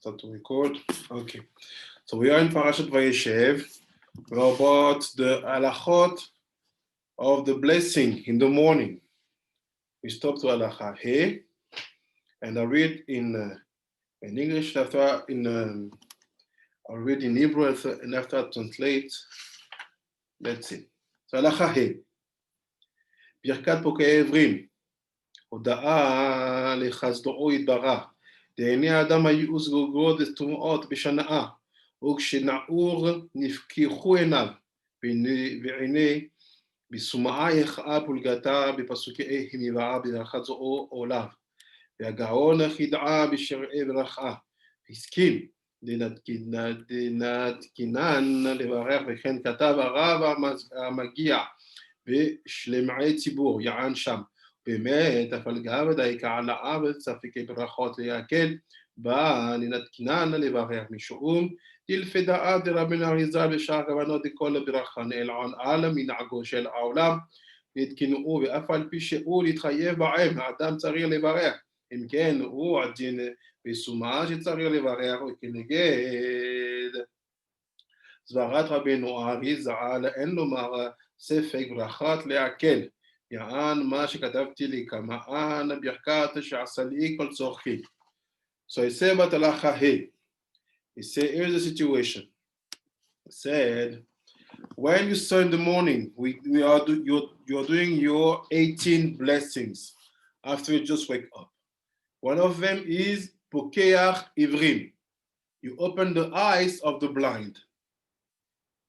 Start to record. Okay. So we are in Parashat Vayeshev. We're about the halachot of the blessing in the morning. We stop to halacha He, and I read in English after I'll read in Hebrew and after I translate. Let's see. So halacha He. Birkat פוקעי עברים. הודאה לחסדו יתברך. דעיני האדם הייעוץ גוגרות ותומעות בשנאה, וכשנעור נפקחו עיניו, ועיני בסומאה יחאה פולגתה בפסוקי הימירה בדרכת זו עולב, והגאון ידעה בשרעי ברכה, הסכים דנתקינן לברך, וכן כתב הרב המגיע בשלמעי ציבור, יען שם, באמת, הפלגה ודייקה על הארץ, ספקי ברכות להקל, בא נתקינן לברך משום, דלפדאה דרבן אריזה בשאר כוונות דכל הברכה נעלעון על מנהגו של העולם, נתקינאו ואף על פי שהוא להתחייב בהם, האדם צריך לברך, אם כן הוא הדין בסומה שצריך לברך, וכנגד סברת רבנו אריזה, אין לומר ספק ברכת להקל, יען מה שכתבתי לי כמען ברכת שעשה לי כל צורכי. So he said about halacha He. He said, here's the situation. He said, when you start in the morning, you're doing your 18 blessings after you just wake up. One of them is Pokeach Ivrim. You open the eyes of the blind.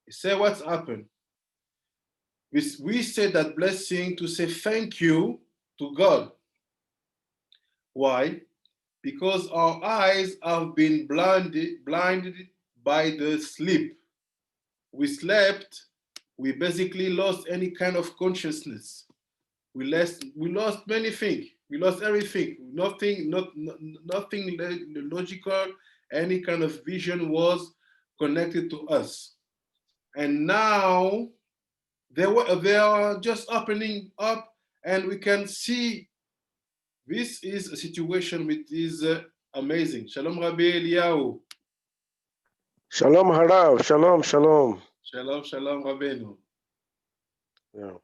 He said, what's happened? We say that blessing to say thank you to God. Why? Because our eyes have been blinded by the sleep. We slept, we basically lost any kind of consciousness. We lost many things. We lost everything. Nothing logical, any kind of vision was connected to us. And now they are just opening up, and we can see this is a situation which is amazing. Shalom Rabbi Eliyahu. Shalom Harav, shalom, shalom. Shalom, shalom Rabbeinu. Yeah.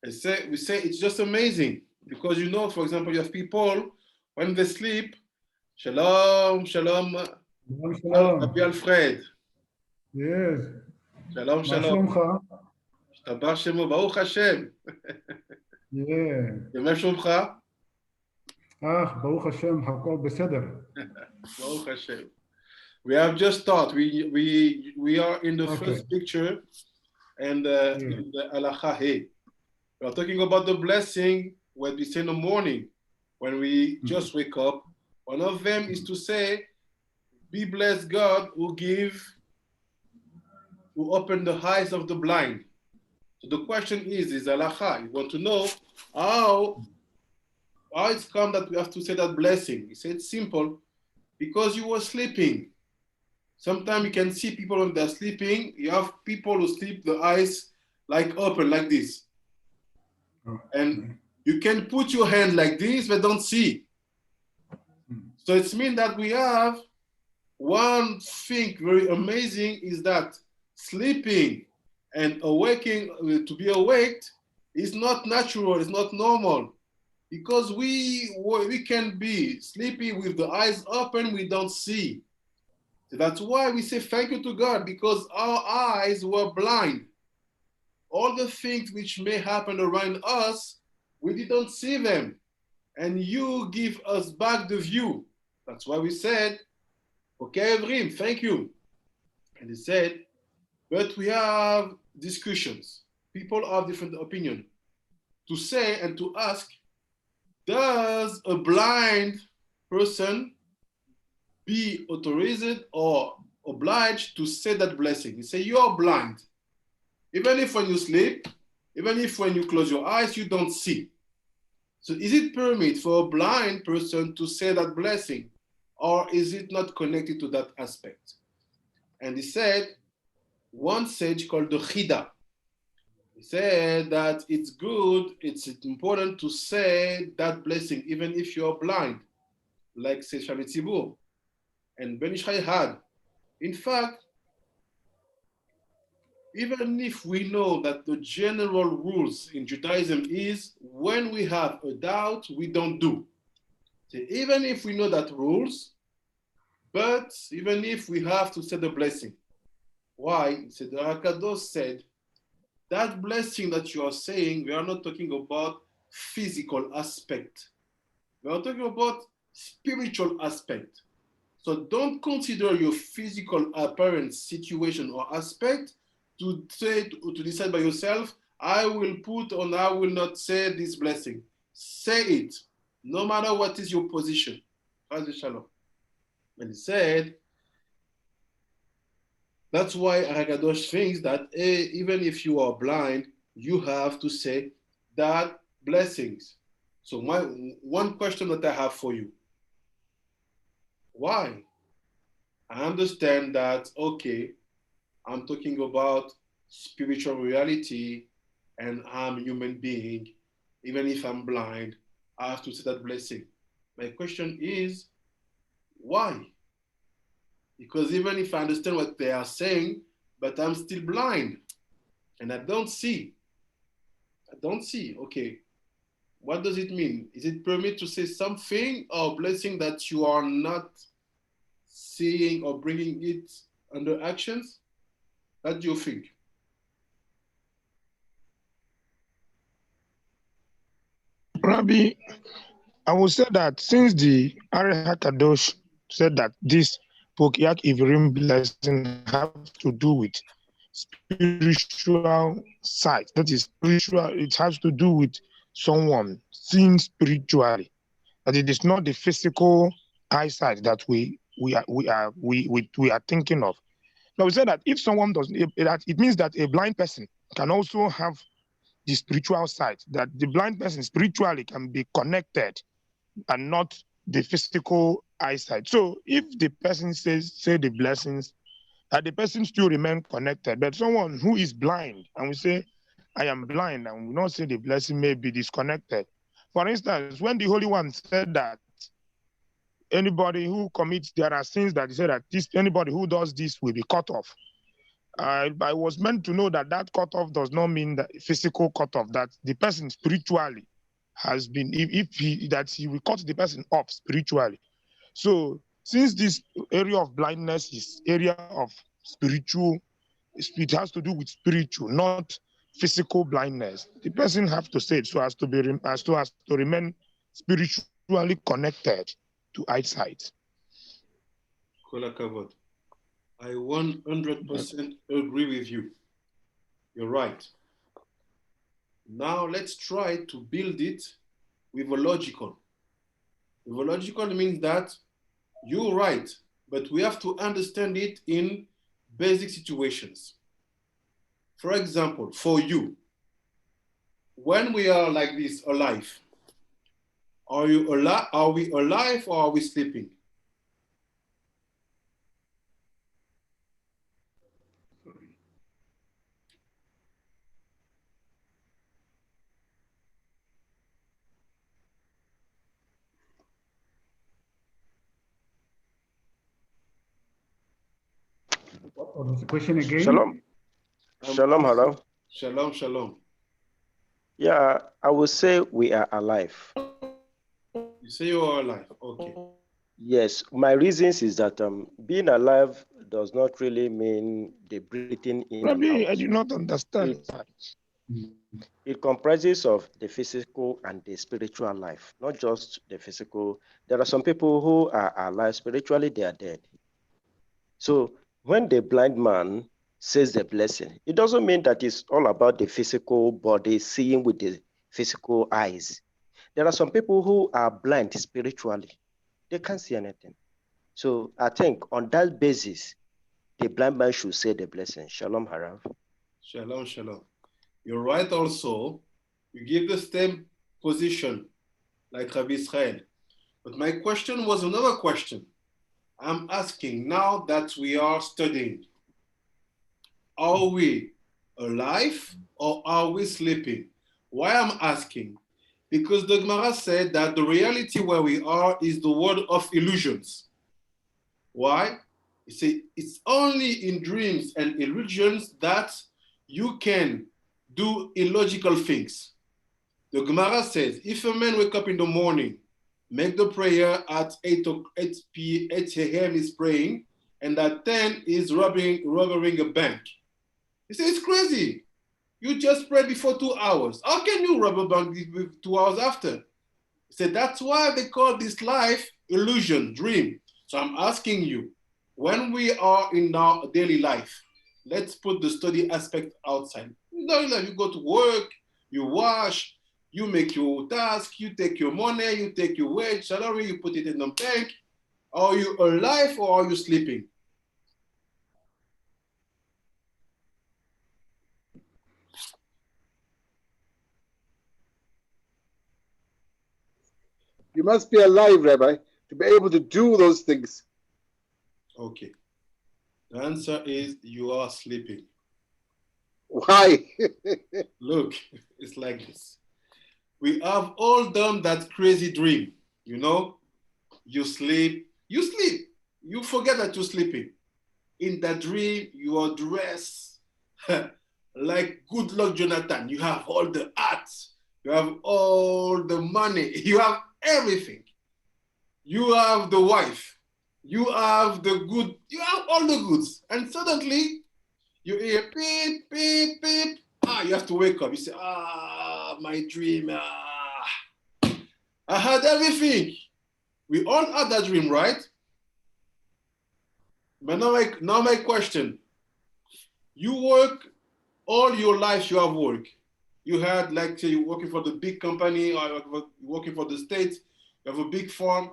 We say it's just amazing because for example, you have people when they sleep. Shalom, shalom. Shalom. Rabbi Alfred. Yes. Shalom, shalom. מה שלומך? השתבח שמו, ברוך השם. ומה שלומך? ברוך השם, הכל בסדר. Baruch Hashem. We have just started. We are in the first picture and in the halacha He. We are talking about the blessing when we say in the morning, when we just wake up. One of them is to say, be blessed God who open the eyes of the blind. So the question is halacha. You want to know how it's come that we have to say that blessing. He said it's simple, because you were sleeping. Sometimes you can see people when they're sleeping. You have people who sleep the eyes like open like this. And you can put your hand like this, but don't see. So it means that we have one thing very amazing is that sleeping and awaking, to be awake, is not natural, it's not normal. Because we can be sleepy with the eyes open, we don't see. So that's why we say thank you to God, because our eyes were blind. All the things which may happen around us, we didn't see them. And you give us back the view. That's why we said, okay, Evrim, thank you. And he said, but we have discussions. People have different opinions. To say and to ask, does a blind person be authorized or obliged to say that blessing? He say, you're blind. Even if when you sleep, even if when you close your eyes, you don't see. So is it permitted for a blind person to say that blessing? Or is it not connected to that aspect? And he said, one sage called the Chida, he said that it's good, it's important to say that blessing, even if you're blind, like say Shamit Tzibur. and Ben Ishai had. In fact, even if we know that the general rules in Judaism is when we have a doubt, we don't do. So even if we know that rules, but even if we have to say the blessing. Why? So the Hakadosh said, that blessing that you are saying, we are not talking about physical aspect. We are talking about spiritual aspect. So don't consider your physical apparent situation or aspect to say to decide by yourself, I will put or I will not say this blessing. Say it, no matter what is your position. Shalom. And he said, that's why Hakadosh thinks that even if you are blind, you have to say that blessings. So my one question that I have for you, why? I understand that, okay, I'm talking about spiritual reality and I'm a human being. Even if I'm blind, I have to say that blessing. My question is, why? Because even if I understand what they are saying, but I'm still blind and I don't see. I don't see. Okay, what does it mean? Is it permit to say something or blessing that you are not seeing or bringing it under actions? What do you think? Rabbi, I would say that since the Ari Hakadosh said that this Pokiak Ivrim blessing have to do with spiritual side, that is spiritual, it has to do with someone seeing spiritually, that it is not the physical eyesight that we are thinking of. Now we say that if someone doesn't, that it means that a blind person can also have the spiritual side, that the blind person spiritually can be connected and not the physical eyesight. So if the person say the blessings, that the person still remain connected. But someone who is blind and we say, I am blind, and we not say the blessing may be disconnected. For instance, when the Holy One said that anybody who commits, there are sins that he said that this anybody who does this will be cut off. I was meant to know that that cutoff does not mean that physical cutoff, that the person spiritually has been, if he, that he will cut the person off spiritually. So since this area of blindness is area of spiritual, it has to do with spiritual, not physical blindness. The person have to say it so as to be as to remain spiritually connected to eyesight. Kola Kavod. I 100% agree with you. You're right. Now let's try to build it with a logical. With a logical means that you're right, but we have to understand it in basic situations. For example, for you, when we are like this alive, are you alive? Are we alive or are we sleeping? What was the question again? Shalom. Shalom, hello. Shalom, shalom. Yeah, I would say we are alive. You say you are alive. Okay. Yes, my reasons is that being alive does not really mean the breathing in and Rabbi, I out. do not understand. It comprises of the physical and the spiritual life, not just the physical. There are some people who are alive spiritually, they are dead. So when the blind man says the blessing, it doesn't mean that it's all about the physical body seeing with the physical eyes. There are some people who are blind spiritually. They can't see anything. So I think on that basis, the blind man should say the blessing. Shalom Harav. Shalom, shalom. You're right also. You give the same position like Rabbi Israel. But my question was another question. I'm asking now that we are studying, are we alive or are we sleeping? Why I'm asking? Because the Gemara said that the reality where we are is the world of illusions. Why? He said it's only in dreams and illusions that you can do illogical things. The Gemara says, if a man wake up in the morning, make the prayer at 8 a.m. is praying, and at 10 is robbing a bank. He says, it's crazy. You just prayed before 2 hours. How can you rob a bank with 2 hours after? He said, that's why they call this life illusion, dream. So I'm asking you, when we are in our daily life, let's put the study aspect outside. In daily life, you go to work, you wash, you make your task, you take your money, you take your wage, salary, you put it in the bank. Are you alive or are you sleeping? You must be alive, Rabbi, to be able to do those things. Okay. The answer is you are sleeping. Why? Look, it's like this. We have all done that crazy dream, you know? You sleep, you forget that you're sleeping. In that dream, you are dressed like good luck Jonathan. You have all the arts, you have all the money, you have everything. You have the wife, you have the good, you have all the goods. And suddenly you hear beep, beep, beep. You have to wake up. You say, my dream. I had everything. We all had that dream, right? But now my question. You work all your life, you have work. You had, like, say, you're working for the big company or you're working for the state, you have a big farm.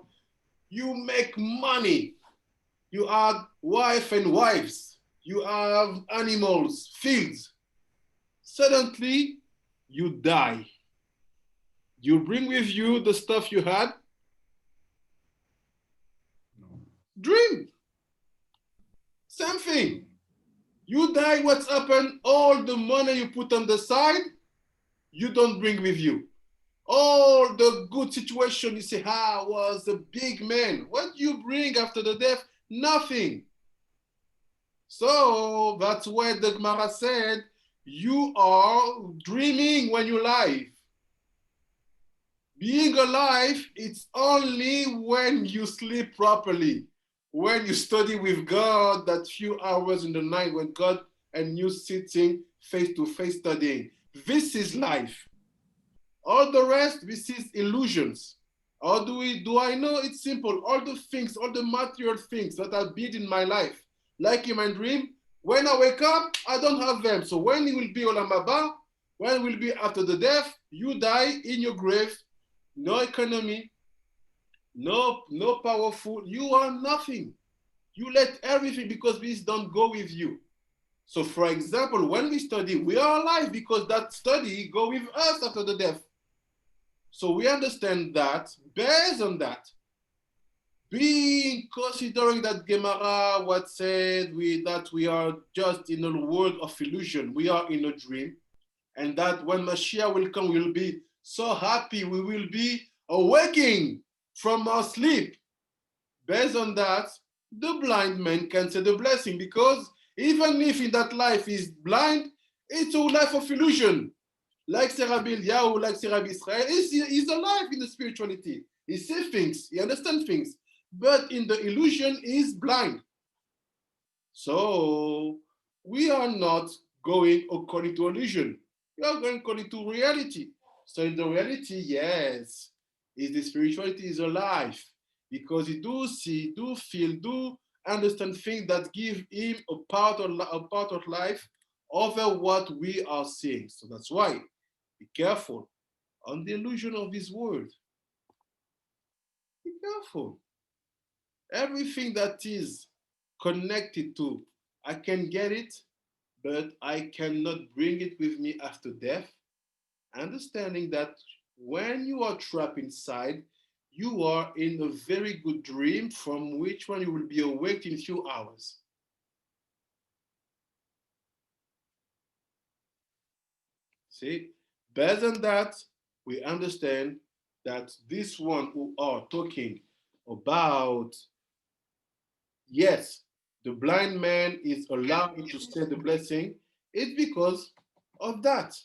You make money. You have wife and wives. You have animals, fields. Suddenly, you die. You bring with you the stuff you had? No. Dream. Same thing. You die, what's happened? All the money you put on the side, you don't bring with you. All the good situation, you say, I was a big man. What do you bring after the death? Nothing. So that's why the Gemara said, you are dreaming when you live. Being alive, it's only when you sleep properly, when you study with God that few hours in the night, when God and you sitting face to face studying. This is life. All the rest, this is illusions. How do I know? It's simple. All the things, all the material things that I did in my life, like in my dream, when I wake up, I don't have them. So when it will be Olam Haba, when it will be after the death, you die in your grave, no economy, no powerful, you are nothing. You let everything because these don't go with you. So for example, when we study, we are alive because that study go with us after the death. So we understand that based on that, being considering that Gemara what said that we are just in a world of illusion, we are in a dream, and that when Mashiach will come, we'll be so happy, we will be awaking from our sleep. Based on that, the blind man can say the blessing because even if in that life is blind, it's a life of illusion. Like Rabbi Eliyahu, like Rabbi Israel, he's alive in the spirituality. He sees things, he understands things, but in the illusion, he's blind. So we are not going according to illusion. We are going according to reality. So in the reality, yes, is the spirituality is alive because he do see, do feel, do understand things that give him a part of life over what we are seeing. So that's why be careful on the illusion of this world. Be careful. Everything that is connected to, I can get it, but I cannot bring it with me after death. Understanding that when you are trapped inside, you are in a very good dream from which one you will be awake in a few hours. See, based on that, we understand that this one who are talking about yes, the blind man is allowed to say the blessing, it's because of that.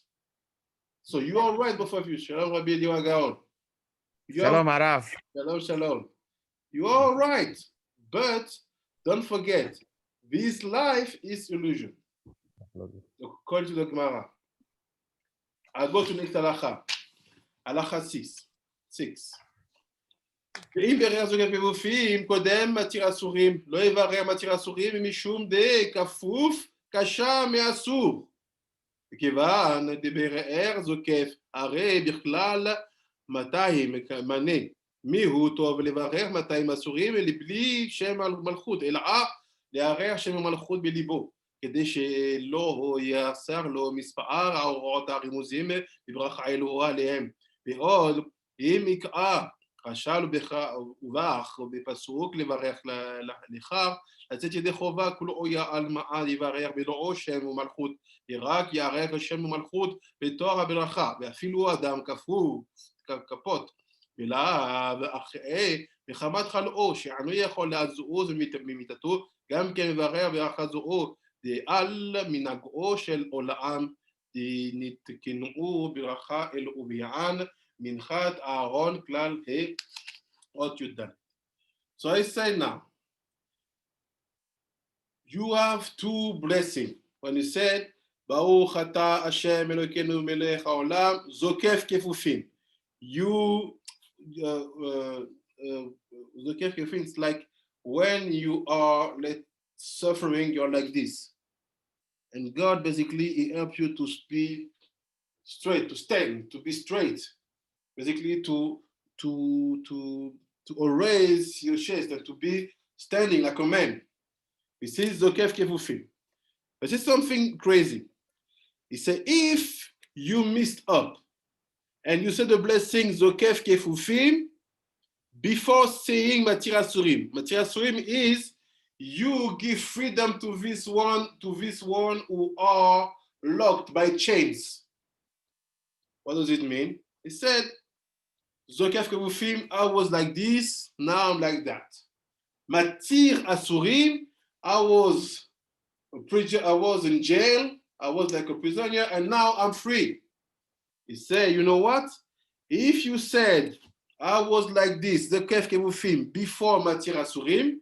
So you are right, both of you. Shalom, Rabbi Eliyahu Gaon. Shalom, Arav. Shalom, shalom. You are right, but don't forget, this life is illusion. According to the Gemara. I'll go to next halacha. Halacha 6. ואם ברר זוגת מבופים, קודם מתיר אסורים, לא יברר מתיר אסורים משום כפוף קשה מאסור. וכיוון דברר זוקף, הרי בכלל מתי מנה מיהו טוב לברר מתי אסורים, בלי שם מלכות, אלא לערער שם המלכות בליבו, כדי שלא יאסר לו מספר ההוראות הרמוזים בברכה אלוהה עליהם. ועוד, אם יקרא חשל ובך בפסוק לברך לך, לצאת ידי חובה כולו יעל מעל יברך בלעו שם ומלכות, רק יערך השם ומלכות בתואר הברכה, ואפילו אדם כפות ואחרי מחמת חלאו שאינו יכול לזוז ממיתתו, גם כן מברר ברכה זו דעל מנהגו של עולם נתקנאו ברכה אלו ויען מנחת אהרון כלל אות י"ד. So I say now, you have two blessings. When you said, Baruch ata Hashem Elokeinu melech haolam, zokef kefufim. You, zokef kefufim, it's like when you are suffering, you're like this. And God basically, He helps you to be straight, to stand, to be straight. Basically to erase your chest and to be standing like a man. This is Zokef Kefufim. This is something crazy. He said, if you messed up and you said the blessing Zokef Kefufim before saying Matir Asurim. Matir Asurim is you give freedom to this one who are locked by chains. What does it mean? He said, Zokef Kefufim, I was like this, now I'm like that. Matir Asurim, I was a preacher, I was in jail, I was like a prisoner, and now I'm free. He said, you know what? If you said, I was like this, Zokef Kefufim, before Matir Asurim,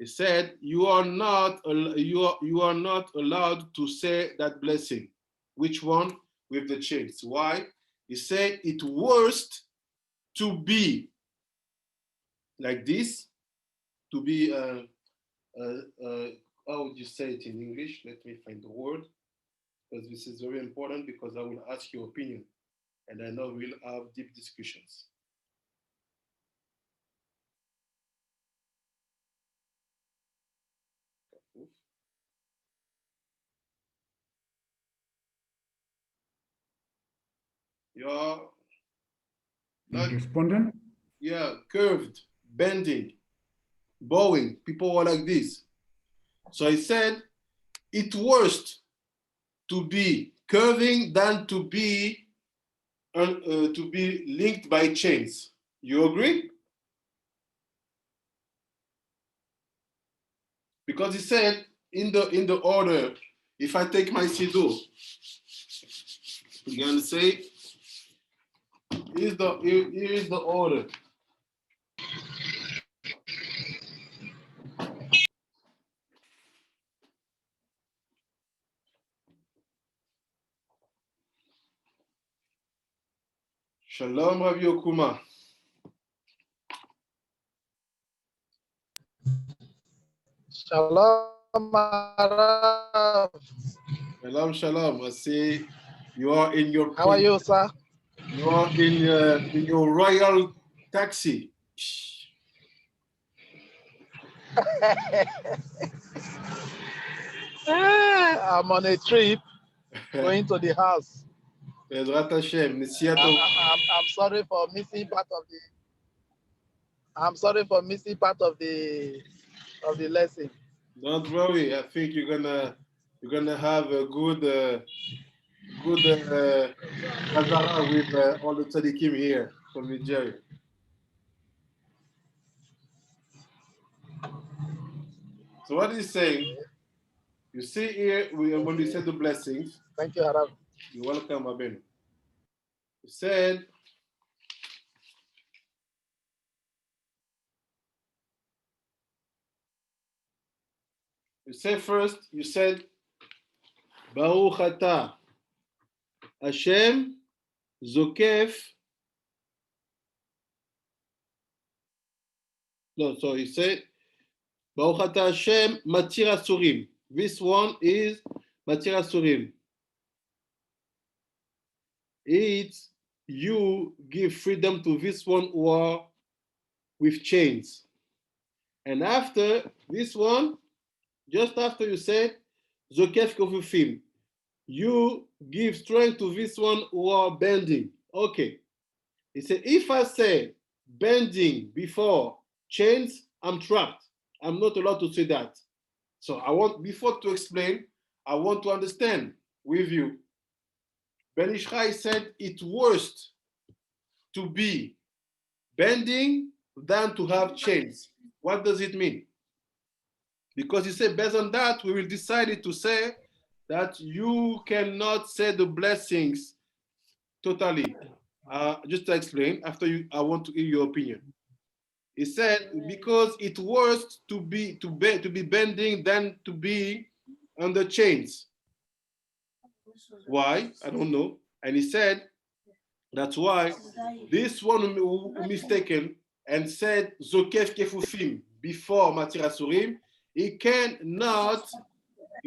he said, you are not allowed to say that blessing. Which one? With the chains. Why? He said, it's worst to be like this, to be, how would you say it in English? Let me find the word, because this is very important, because I will ask your opinion, and I know we'll have deep discussions. You're Like respondent? Yeah, curved, bending, bowing. People were like this. So I said, it's worse to be curving than to be linked by chains. You agree? Because he said in the order, if I take my siddur, you're gonna say, here is the order. Shalom, Rav Yokuma. Shalom, Arav. Shalom, shalom. I see you are in your. How are you, sir? You are in your royal taxi. I'm on a trip going to the house. Bezrat Hashem. I'm sorry for missing part of the. I'm sorry for missing part of the lesson. Don't worry. I think you're gonna have a good Hazara with all the tzaddikim here from Nigeria. So what he's saying, you see here, when we said the blessings. Thank you, Harab. You're welcome, Abenu. You said, first, you said, Baruch Ata Hashem Zokef. No, so you said, Baruch Ata Hashem Matir Asurim. This one is Matir Asurim. It's you give freedom to this one who are with chains. And after this one, just after you said, Zokef Kofufim, you give strength to this one who are bending. Okay. He said, if I say bending before chains, I'm trapped. I'm not allowed to say that. So I want, before to explain, I want to understand with you. Ben Ish Chai said it's worse to be bending than to have chains. What does it mean? Because he said, based on that, we will decide to say that you cannot say the blessings totally. Just to explain, after you, I want to hear your opinion. He said, because it's worse to be bending than to be under chains. Why? I don't know. And he said, that's why this one who mistaken and said Zokef Kefufim before Matir Asurim, he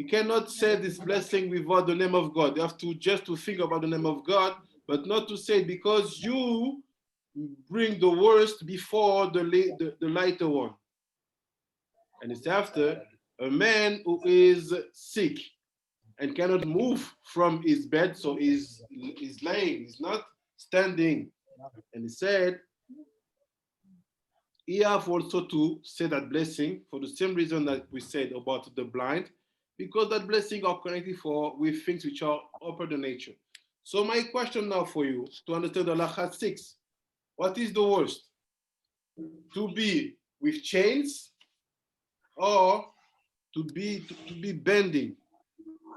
cannot say this blessing without the name of God. You have to just to think about the name of God, but not to say because you bring the worst before the lighter one. And it's after a man who is sick and cannot move from his bed, so he's laying, he's not standing. And he said, he have also to say that blessing for the same reason that we said about the blind, because that blessing are connected with things which are upper the nature. So my question now for you to understand the Halacha 6, what is the worst? To be with chains or to be bending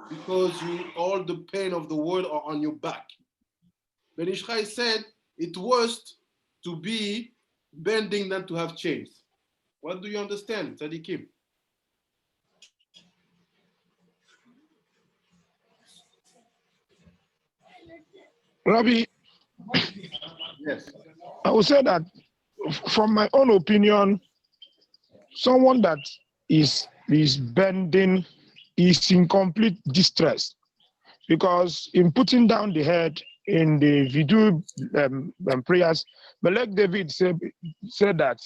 because all the pain of the world are on your back? Ben Ish Chai said it's worse to be bending than to have chains. What do you understand, Tzadikim? Rabbi, yes. I would say that from my own opinion, someone that is bending is in complete distress, because in putting down the head in the video prayers, Melech David said that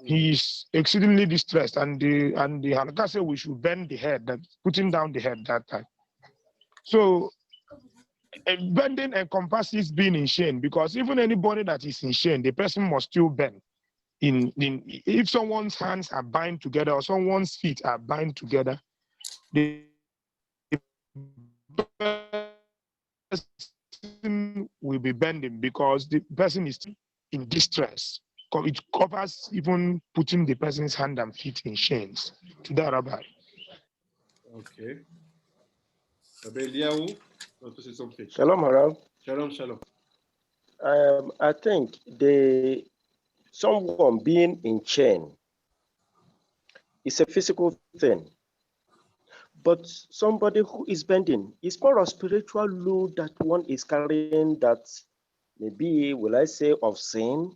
he is exceedingly distressed, and the HaShakhar said we should bend the head, that putting down the head that time. So bending encompasses being in shame, because even anybody that is in shame, the person must still bend. If someone's hands are bound together or someone's feet are bound together, the person will be bending because the person is in distress. It covers even putting the person's hand and feet in chains. To that, Rabbi. Okay. Rabbi Eliyahu, want to say something? Shalom, Harav. Shalom, shalom. I think someone being in chain is a physical thing, but somebody who is bending is more of spiritual load that one is carrying, that maybe, will I say, of sin,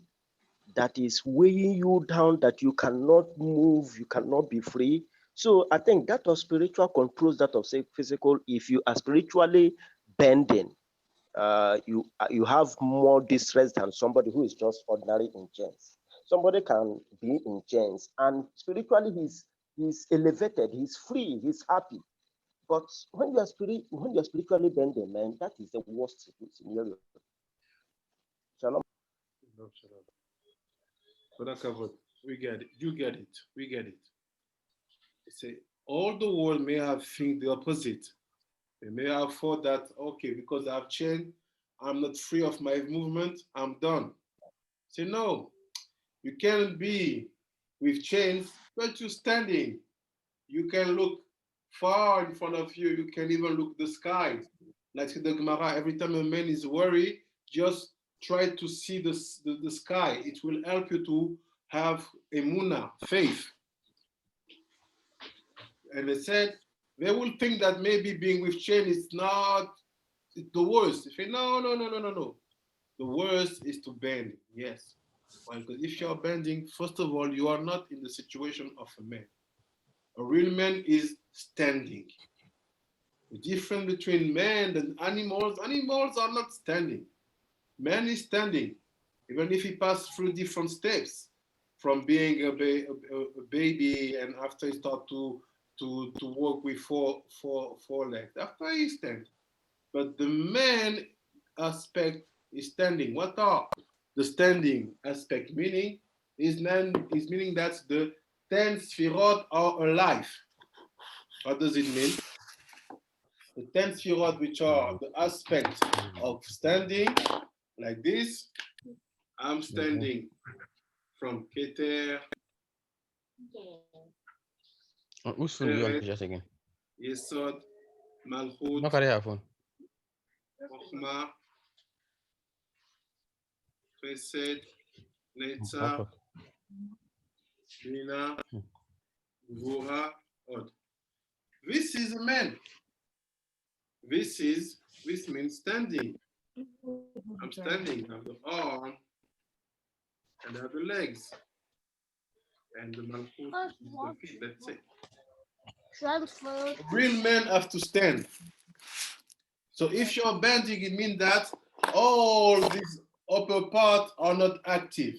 that is weighing you down, that you cannot move, you cannot be free. So I think that of spiritual controls that of, say, physical. If you are spiritually bending, you have more distress than somebody who is just ordinary in chains. Somebody can be in chains and spiritually he's elevated, he's free, he's happy. But when you're spiritually bending, man, that is the worst scenario. Shalom. We get it. You get it. We get it. Say all the world may have think the opposite. They may have thought that, okay, because I have chain, I'm not free of my movement, I'm done. Say no, you can't be with chains, but you're standing. You can look far in front of you. You can even look the sky. Like the Gemara, every time a man is worried, just try to see the sky. It will help you to have emunah, faith. And they said, they will think that maybe being with chain is not the worst. They say, no. The worst is to bend, yes. Well, because if you're bending, first of all, you are not in the situation of a man. A real man is standing. The difference between men and animals are not standing. Man is standing, even if he passed through different steps, from being a baby and after he start to walk with four legs. After he stands. But the man aspect is standing. What are the standing aspect meaning? Is meaning that the 10 sfirot are alive. What does it mean? The 10 sfirot, which are the aspect of standing, like this. I'm standing from Keter, Yesod, Malchut, Chochmah, Chesed, Netzach, Bina, Gvura, Od. This is a man. This means standing. I'm standing. I have the arm, and I have the legs, and the Malchut is the feet. That's it. Real men have to stand. So if you're bending, it means that all these upper parts are not active.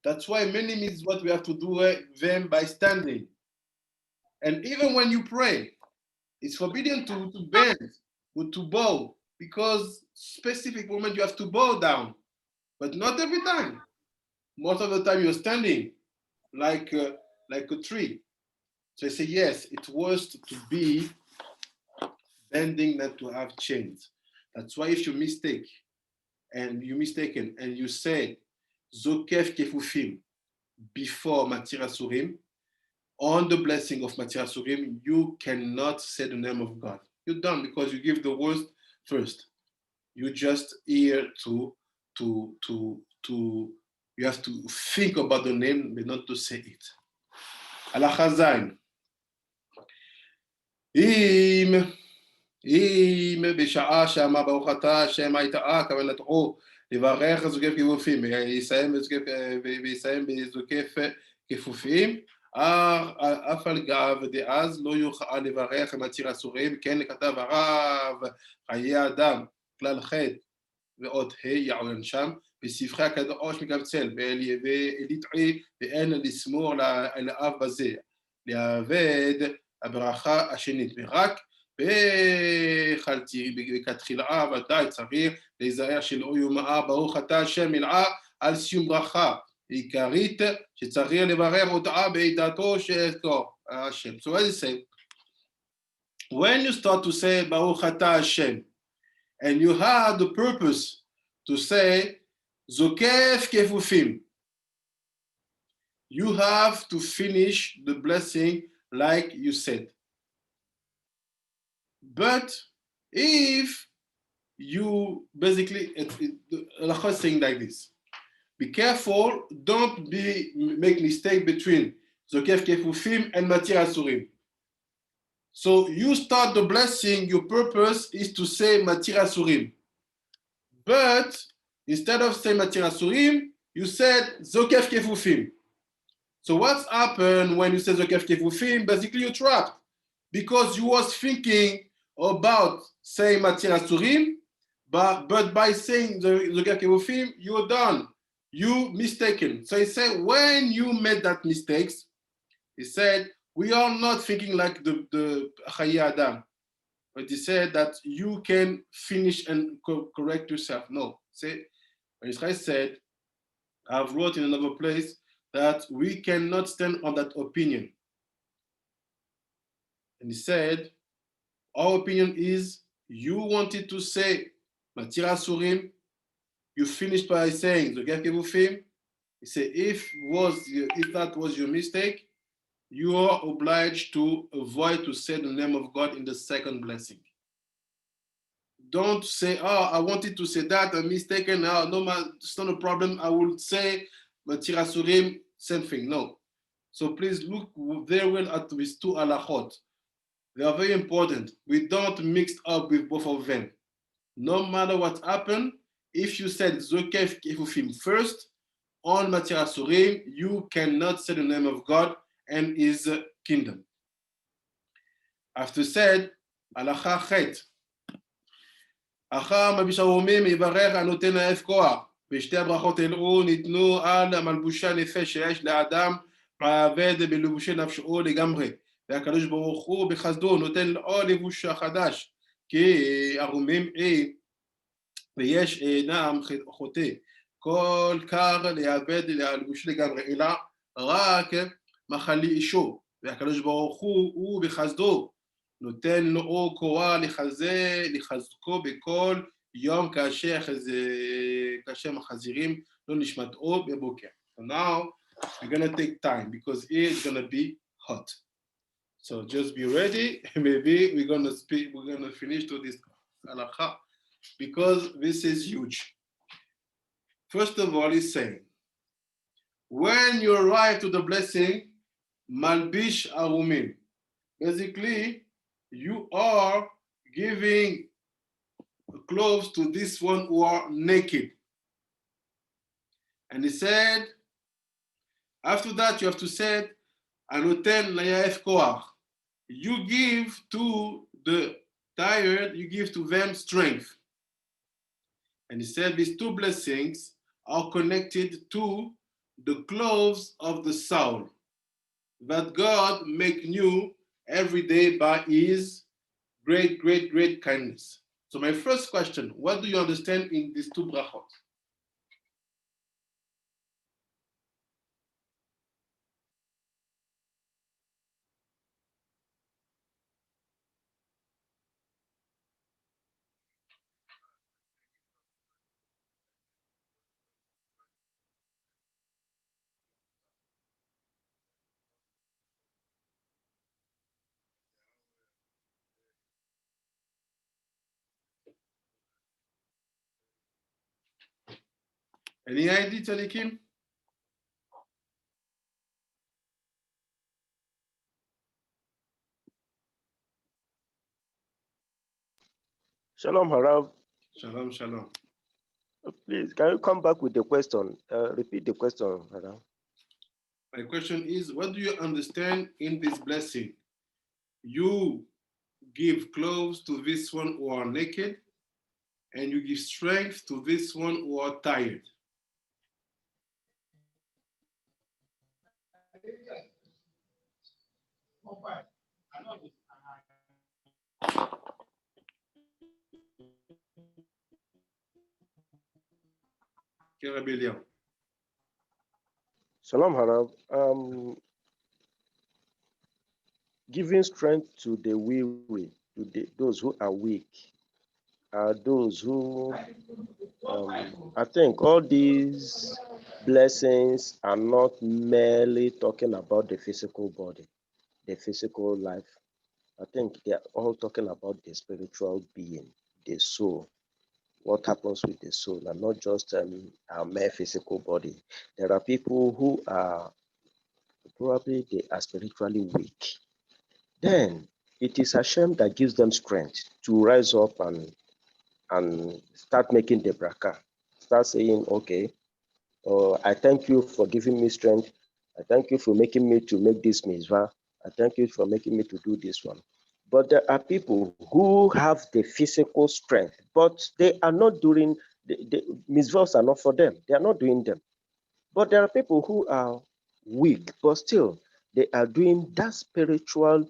That's why many means what we have to do them by standing. And even when you pray, it's forbidden to bend or to bow, because specific moment you have to bow down, but not every time. Most of the time you're standing like a tree. So I say, yes, it's worse to be bending than to have chains. That's why if you mistake and you mistaken and you say Zokef Kefufim before Matir Asurim, on the blessing of Matir Asurim, you cannot say the name of God. You're done because you give the worst first. You just here to you have to think about the name, but not to say it. Halacha Zayin. אם בשעה שאמר ברוך אתה השם הייתה כוונתו לברך זוקף כפופים ויסיים בזוקף כפופים אף על גב דאז לא יוכל לברך מתיר אסורים, כן כתב הרב חיי אדם כלל ח' ועוד ה' יעורן שם בספרי הקדוש מקבצל ולטעי ואין לסמור לאב בזה לעבד הברכה השנית ורק בחלתי כתחילה ודאי צריך להיזהר שלא יאמר ברוך אתה השם מלאה על סיום ברכה עיקרית שצריך לברר אותה בעידתו של השם. So as I say, when you start to say ברוך אתה השם and you have the purpose to say זוקף כפופים, you have to finish the blessing like you said. But if you basically, Allah is saying like this, be careful, don't make mistake between Zokef Kefufim and Matir Asurim. So you start the blessing, your purpose is to say Matir Asurim. But instead of saying Matir Asurim, you said Zokef Kefufim. So what's happened when you say Zokef Kefufim? Basically you're trapped because you was thinking about saying Matir Asurim, but by saying Zokef Kefufim, you're done. You mistaken. So he said, when you made that mistakes, he said, we are not thinking like the Chayi Adam. But he said that you can finish and correct yourself. No. Say, Israel said, I've wrote in another place that we cannot stand on that opinion. And he said, our opinion is you wanted to say Matir Asurim, you finished by saying Zokef Kefufim. He said, if that was your mistake, you are obliged to avoid to say the name of God in the second blessing. Don't say, oh, I wanted to say that, I'm mistaken. Oh, no, it's not a problem. I will say Matira Surim, same thing. No. So please look very well at these two halachot. They are very important. We don't mix up with both of them. No matter what happened, if you said Zokef Kefufim first, on Matira Surim, you cannot say the name of God and his kingdom. After said, halacha chet. אחר מלביש הרומים יברך הנותן האף כוח, ושתי הברכות אלו ניתנו על המלבושי הנפש שיש לאדם העבד בלבושי נפשו לגמרי, והקדוש ברוך הוא בחסדו נותן לו לבוש החדש, כי הרומים ויש אינם חוטא כל קר לעבד ללבושי לגמרי, אלא רק מחלי אישו, והקדוש ברוך הוא בחסדו נותן לו כוח לחזקו בכל יום כאשר מחזירים לו נשמתו בבוקר. So now we're going to take time because it's going to be hot. So just be ready. Maybe we're going to finish to this halakha because this is huge. First of all, he's saying, when you arrive to the blessing, malbish arumim. Basically, you are giving clothes to this one who are naked. And he said, after that you have to say, Anoten layaef koach. You give to the tired, you give to them strength. And he said these two blessings are connected to the clothes of the soul that God make new every day by his great, great, great kindness. So my first question, what do you understand in these two brachot? Any idea, Talikim? Shalom, Harav. Shalom, shalom. Please, can you come back with the question? Repeat the question, Harav. My question is, what do you understand in this blessing? You give clothes to this one who are naked, and you give strength to this one who are tired. Shalom, Harav. Giving strength to the weary, to those who are weak, those who, I think all these blessings are not merely talking about the physical body, the physical life. I think they are all talking about the spiritual being, the soul, what happens with the soul, and not just our mere physical body. There are people who are probably they are spiritually weak. Then it is Hashem that gives them strength to rise up and start making the bracha. Start saying, okay, I thank you for giving me strength. I thank you for making me to make this mitzvah. I thank you for making me to do this one. But there are people who have the physical strength, but they are not doing, the mitzvahs are not for them. They are not doing them. But there are people who are weak, but still they are doing that spiritual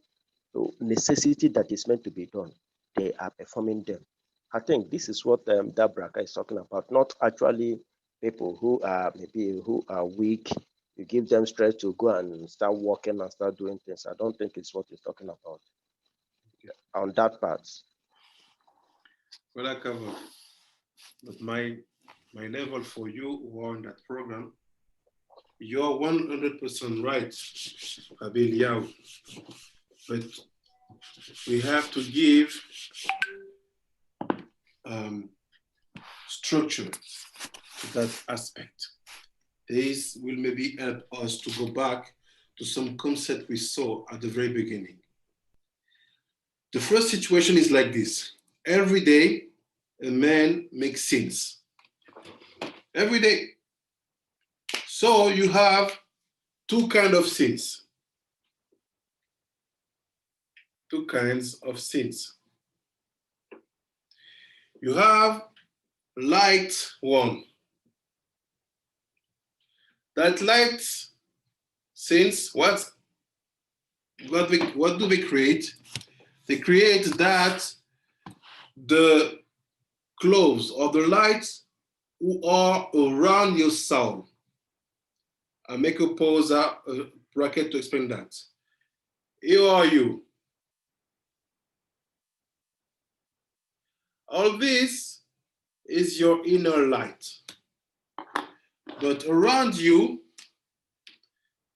necessity that is meant to be done. They are performing them. I think this is what that bracha is talking about, not actually people who are maybe who are weak. You give them strength to go and start working and start doing things. I don't think it's what he's talking about on that part. Well, I covered. But my level for you who are in that program You're 100% right, Rabbi Eliyahu. But we have to give structure to that aspect. This will maybe help us to go back to some concept we saw at the very beginning. The first situation is like this. Every day, a man makes sins. Every day. So you have two kinds of sins. Two kinds of sins. You have light one. That light sins, what do they create? They create that the clothes or the lights who are around your soul. I'll make a pause, a bracket to explain that. Here are you. All this is your inner light. But around you,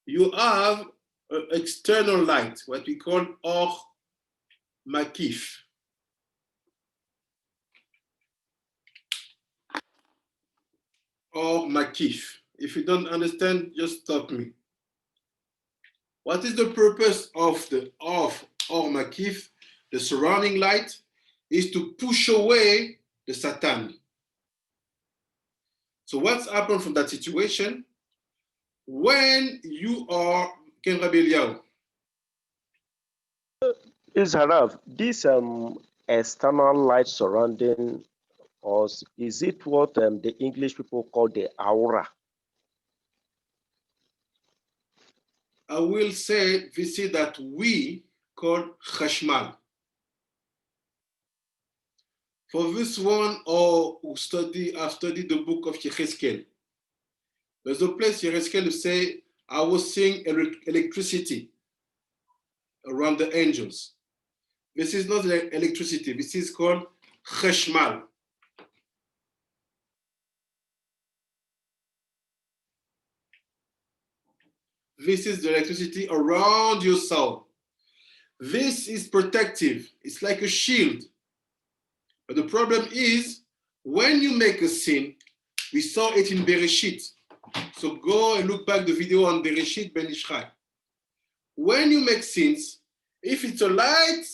you have an external light, what we call or makif. Or makif. If you don't understand, just stop me. What is the purpose of the or makif, the surrounding light, is to push away the Satan. So what's happened from that situation? When you are Ken Rabbi Eliyahu. Is Harav, this external light surrounding us, is it what the English people call the aura? I will say this is that we call Chashmal. For this one, or who I've studied the book of Yechezkel. There's a place Yechezkel say, I was seeing electricity around the angels. This is not electricity, this is called Chashmal. This is the electricity around your soul. This is protective, it's like a shield. But the problem is, when you make a sin, we saw it in Bereshit. So go and look back the video on Bereshit Ben Ishchai. When you make sins, if it's a light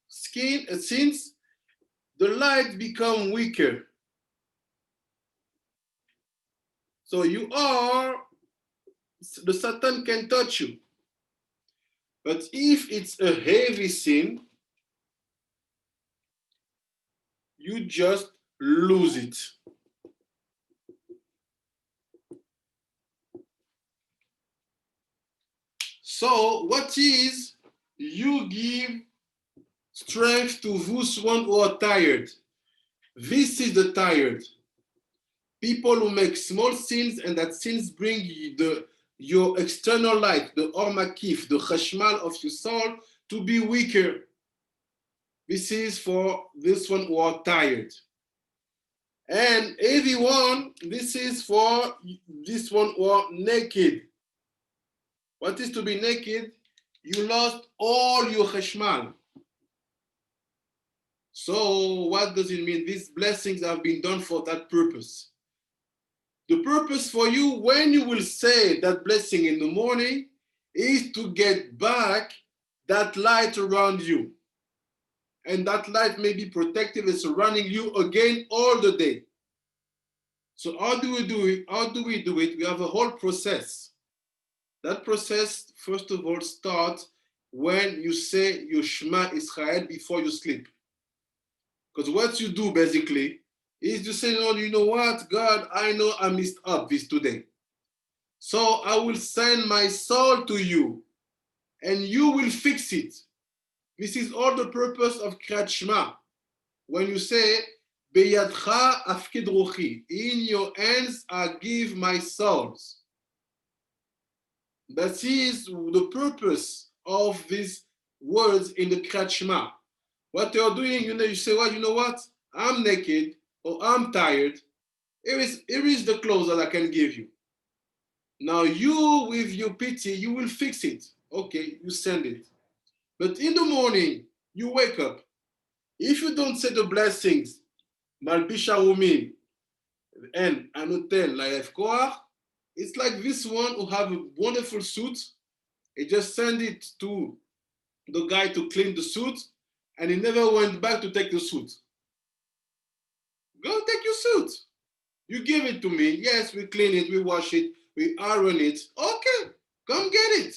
sins, the light become weaker. So the Satan can touch you. But if it's a heavy sin, you just lose it. So what is, you give strength to those one who are tired. This is the tired. People who make small sins and that sins bring your external light, the or makif, the chashmal of your soul to be weaker. This is for this one who are tired. And everyone, this is for this one who are naked. What is to be naked? You lost all your chashmal. So what does it mean? These blessings have been done for that purpose. The purpose for you, when you will say that blessing in the morning, is to get back that light around you. And that light may be protective and surrounding you again all the day. So how do we do it? How do we do it? We have a whole process. That process, first of all, starts when you say your Shema Israel before you sleep. Because what you do basically is to say, oh, you know what, God, I know I messed up this today. So I will send my soul to you and you will fix it. This is all the purpose of Kriyat Shema. When you say, Beyadcha afkid ruchi, in your hands I give my souls. That is the purpose of these words in the Kriyat Shema. What you're doing, you say, well, you know what? I'm naked or I'm tired. Here is the clothes that I can give you. Now you, with your pity, you will fix it. Okay, you send it. But in the morning, you wake up. If you don't say the blessings, Malbisha Umi and Anotel Laef Koach, it's like this one who have a wonderful suit. He just send it to the guy to clean the suit, and he never went back to take the suit. Go take your suit. You give it to me. Yes, we clean it, we wash it, we iron it. Okay, come get it.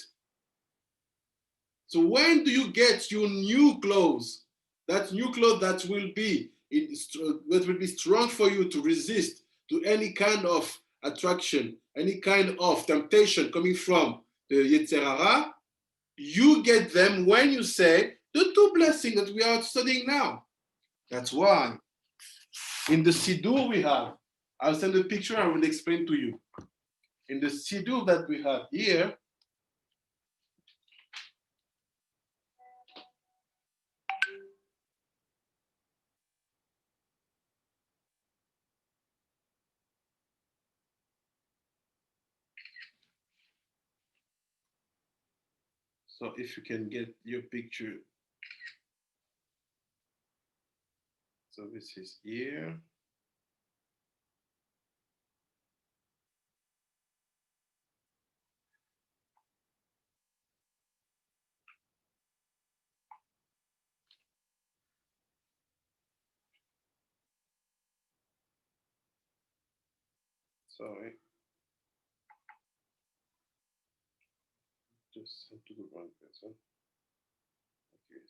So when do you get your new clothes? That new clothes that will be strong for you to resist to any kind of attraction, any kind of temptation coming from the Yetzer Hara. You get them when you say the two blessings that we are studying now. That's why in the Siddur we have, I'll send a picture, I will explain to you. In the Siddur that we have here, so if you can get your picture. So this is here. Sorry. Just sent to the wrong person. Okay.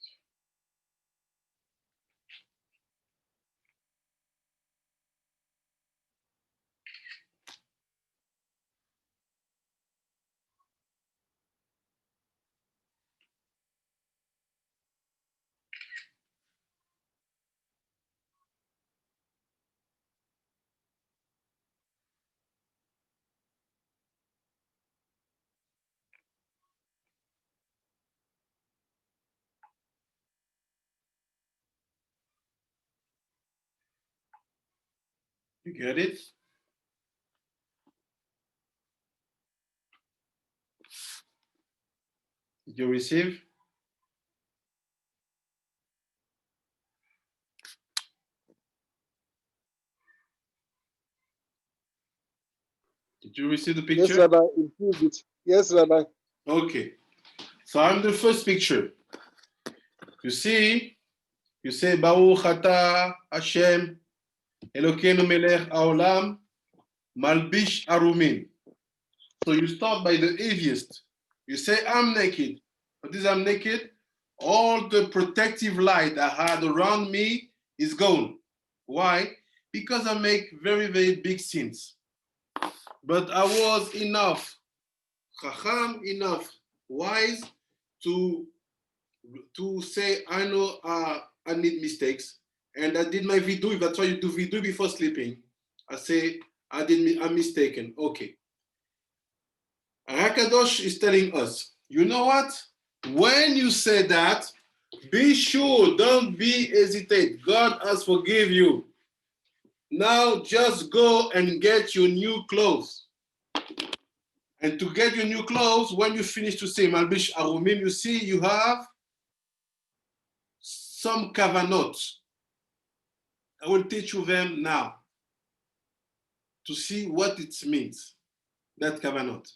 You get it? Did you receive? Did you receive the picture? Yes, Rabbi, improved it. Yes, Rabbi. Okay. So I'm the first picture. You see, you say Baruch Ata Hashem Elokeinu Melech Haolam Malbish Arumin. So you start by the heaviest. You say I'm naked. What is I'm naked? All the protective light I had around me is gone. Why? Because I make very, very big sins. But I was enough, chacham, enough, wise to say, I know I need mistakes, and I did my vidui. That's why you do vidui before sleeping. I say, I'm mistaken. Okay. HaKadosh is telling us, you know what? When you say that, be sure, don't be hesitate. God has forgive you. Now just go and get your new clothes. And to get your new clothes, when you finish to say Malbish Arumim, you see you have some kavanot. I will teach you them now to see what it means, that kavanot.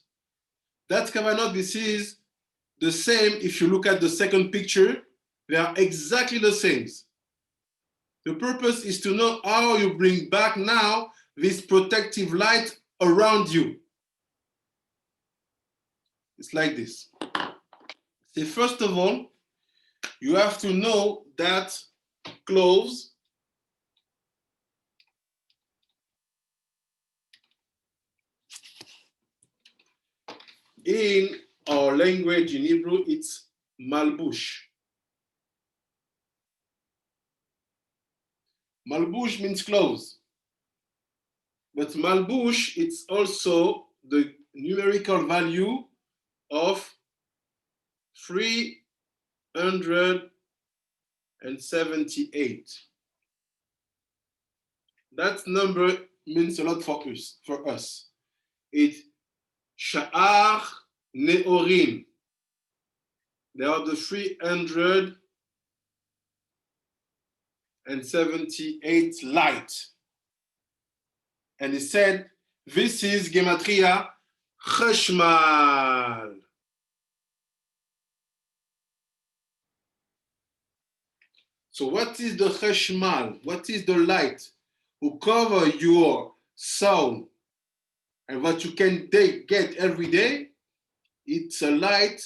That kavanot, this is the same. If you look at the second picture, they are exactly the same. The purpose is to know how you bring back now this protective light around you. It's like this. See, first of all, you have to know that clothes in our language in Hebrew, it's malbush. Malbush means clothes. But malbush, it's also the numerical value of 378. That number means a lot for us. It Sha'ar Neorim. They are the 378 light. And he said, this is Gematria Cheshmal. So what is the Cheshmal? What is the light who cover your soul and what you can get every day? It's a light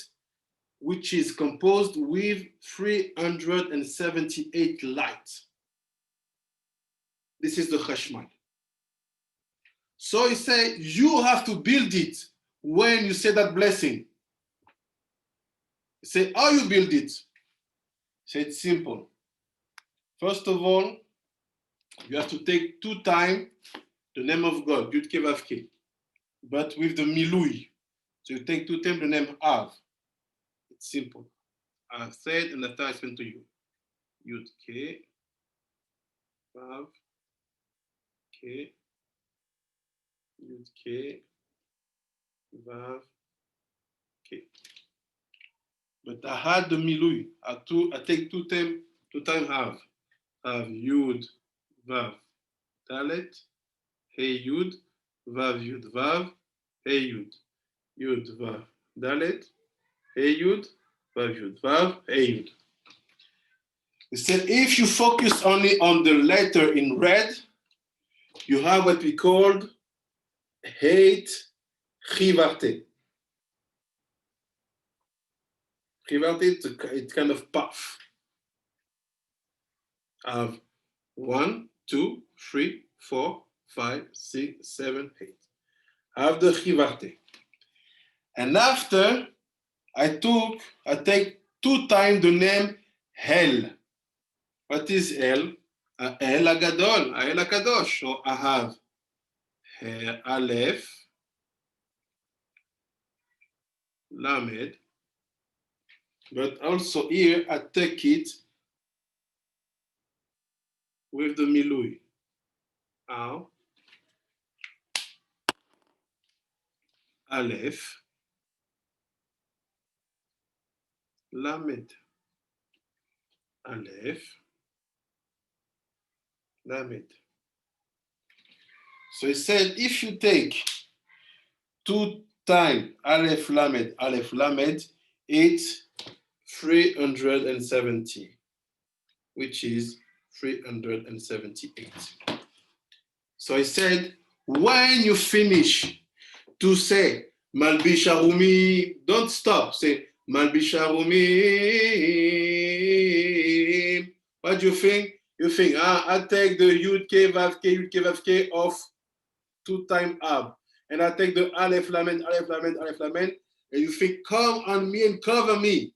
which is composed with 378 lights. This is the Cheshmal. So he said, you have to build it when you say that blessing. He said, how you build it? He said, it's simple. First of all, you have to take 2 times the name of God, Yud Ke Vav Ke, but with the Milui. So you take 2 times the name Av. It's simple. I said, and after I explain to you. Yud Ke Vav Ke, Yud Ke Vav Ke. But I had the Milui. I take 2 times Av. Av Yud Vav Dalet, Hey Yud, Vav Yud Vav, Hey Yud, Yud Vav Dalet, Hey Yud, Vav Yud Vav, Hey Yud. He said if you focus only on the letter in red, you have what we called Heit Chivarte. Chivarte, it's kind of puff. I have 1, 2, 3, 4, 5, 6, 7, 8. I have the Chivarte. And after, I take 2 times the name Hel. What is El? El Agadol, El Akadosh. So I have Aleph, Lamed, but also here I take it with the Milui. How? Aleph, Lamed, Aleph, Lamed. So he said, if you take 2 times Aleph Lamed, it's 370, which is 378. So he said, when you finish to say Malbisharumi, don't stop. Say Malbisharumi. What do you think? You think, I take the Yud Ke Vav Ke off 2 times Ab. And I take the Aleph Lamed. And you think, come on me and cover me.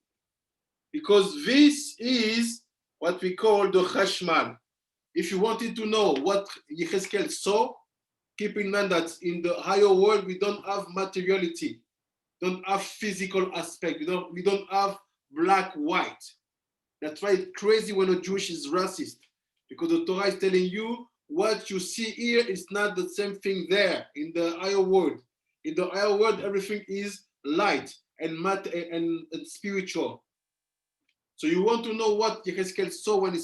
Because this is what we call the Cheshmal. If you wanted to know what Yechezkel saw, keep in mind that in the higher world, we don't have materiality, don't have physical aspect, we don't have black, white. That's why it's crazy when a Jewish is racist, because the Torah is telling you what you see here is not the same thing there in the higher world. In the higher world, everything is light and matter and spiritual. So you want to know what Yechezkel saw when he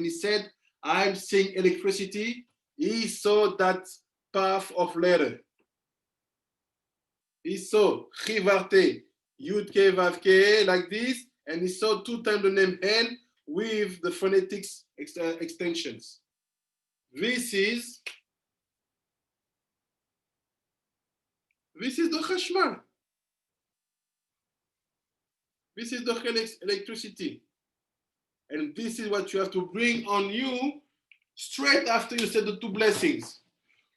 said, I'm seeing electricity. He saw that path of letter. He saw Chivarte, Yud Ke Vav Ke, like this, and he saw 2 times the name El with the phonetics extensions. This is the Cheshmal. This is the electricity. And this is what you have to bring on you straight after you say the 2 blessings.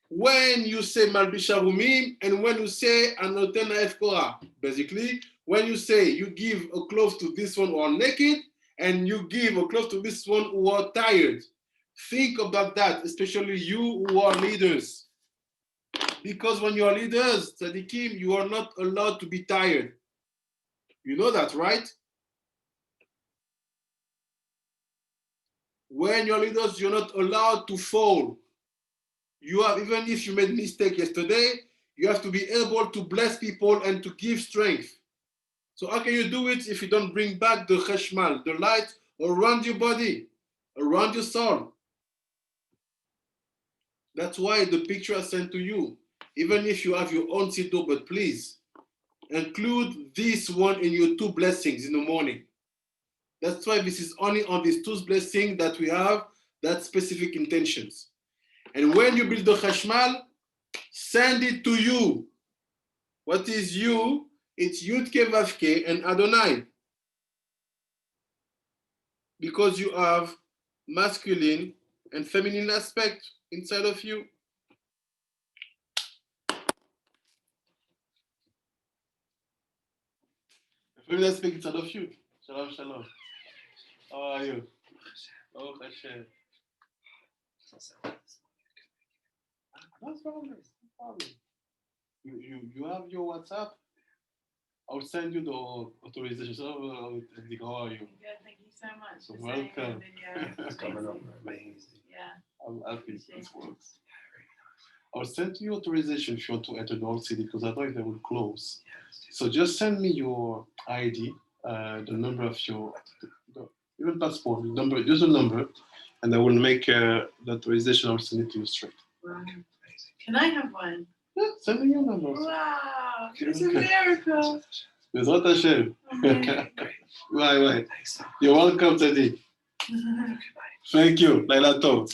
When you say Malbisharumim and when you say Anotena Efkora. Basically, when you say you give a clothes to this one who are naked and you give a clothes to this one who are tired. Think about that, especially you who are leaders. Because when you are leaders, Tzadikim, you are not allowed to be tired. You know that, right? When you're leaders, you're not allowed to fall. You have, even if you made mistake yesterday, You have to be able to bless people and to give strength. So how can you do it if you don't bring back the cheshmal, the light around your body, around your soul? That's why the picture I sent to you. Even if you have your own siddur, but please include this one in your two blessings in the morning. That's why this is only on these two blessings that we have that specific intentions. And when you build the chashmal, send it to you. What is you? It's Yud Ke Vav Ke and Adonai. Because you have masculine and feminine aspect inside of you. Feminine aspect inside of you. Shalom, shalom. How are you? Oh, Hashem. No problem. You have your WhatsApp? I'll send you the authorization. So, how are you? Good, thank you so much. So welcome. Coming up, amazing. Yeah. I'm happy this works. I'll send you authorization if you want to enter the old city because I don't know if they will close. So just send me your ID, the number of your even passport, the number, use a number, and I will make the authorization. I'll send it to you straight. Wow. Can I have one? Yeah, send me your number. Wow, it's a miracle. Bezrat Hashem. Right. You're welcome, Teddy. Thank you. Laila Tov.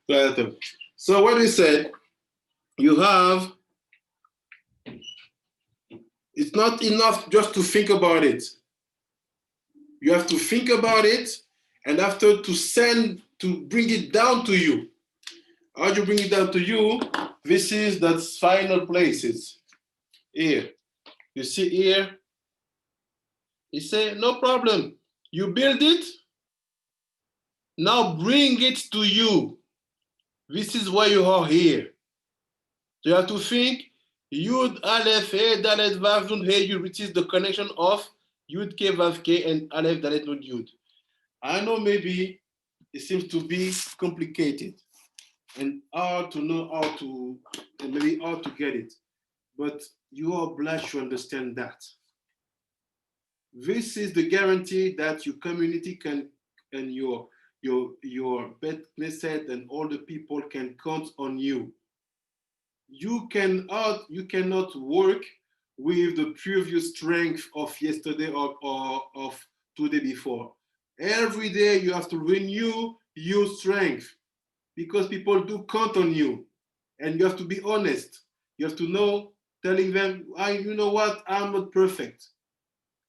Laila Tov. So what we said, you have, it's not enough just to think about it. You have to think about it and after to bring it down to you. How do you bring it down to you? This is the final places. Here. You see here? He say, no problem. You build it. Now bring it to you. This is why you are here. So you have to think, Yud, Aleph, He, Dalet, Vav, Nun, He, Yud, which is the connection of Yud, Ke, Vav, Ke, and Aleph, Dalet, Nun, Yud. I know maybe it seems to be complicated and hard to know how to, and maybe how to get it. But you are blessed to understand that. This is the guarantee that your community can, and your Bet Knesset and all the people can count on you. You cannot work with the previous strength of yesterday or of today before. Every day you have to renew your strength because people do count on you. And you have to be honest. You have to know, telling them, you know what, I'm not perfect.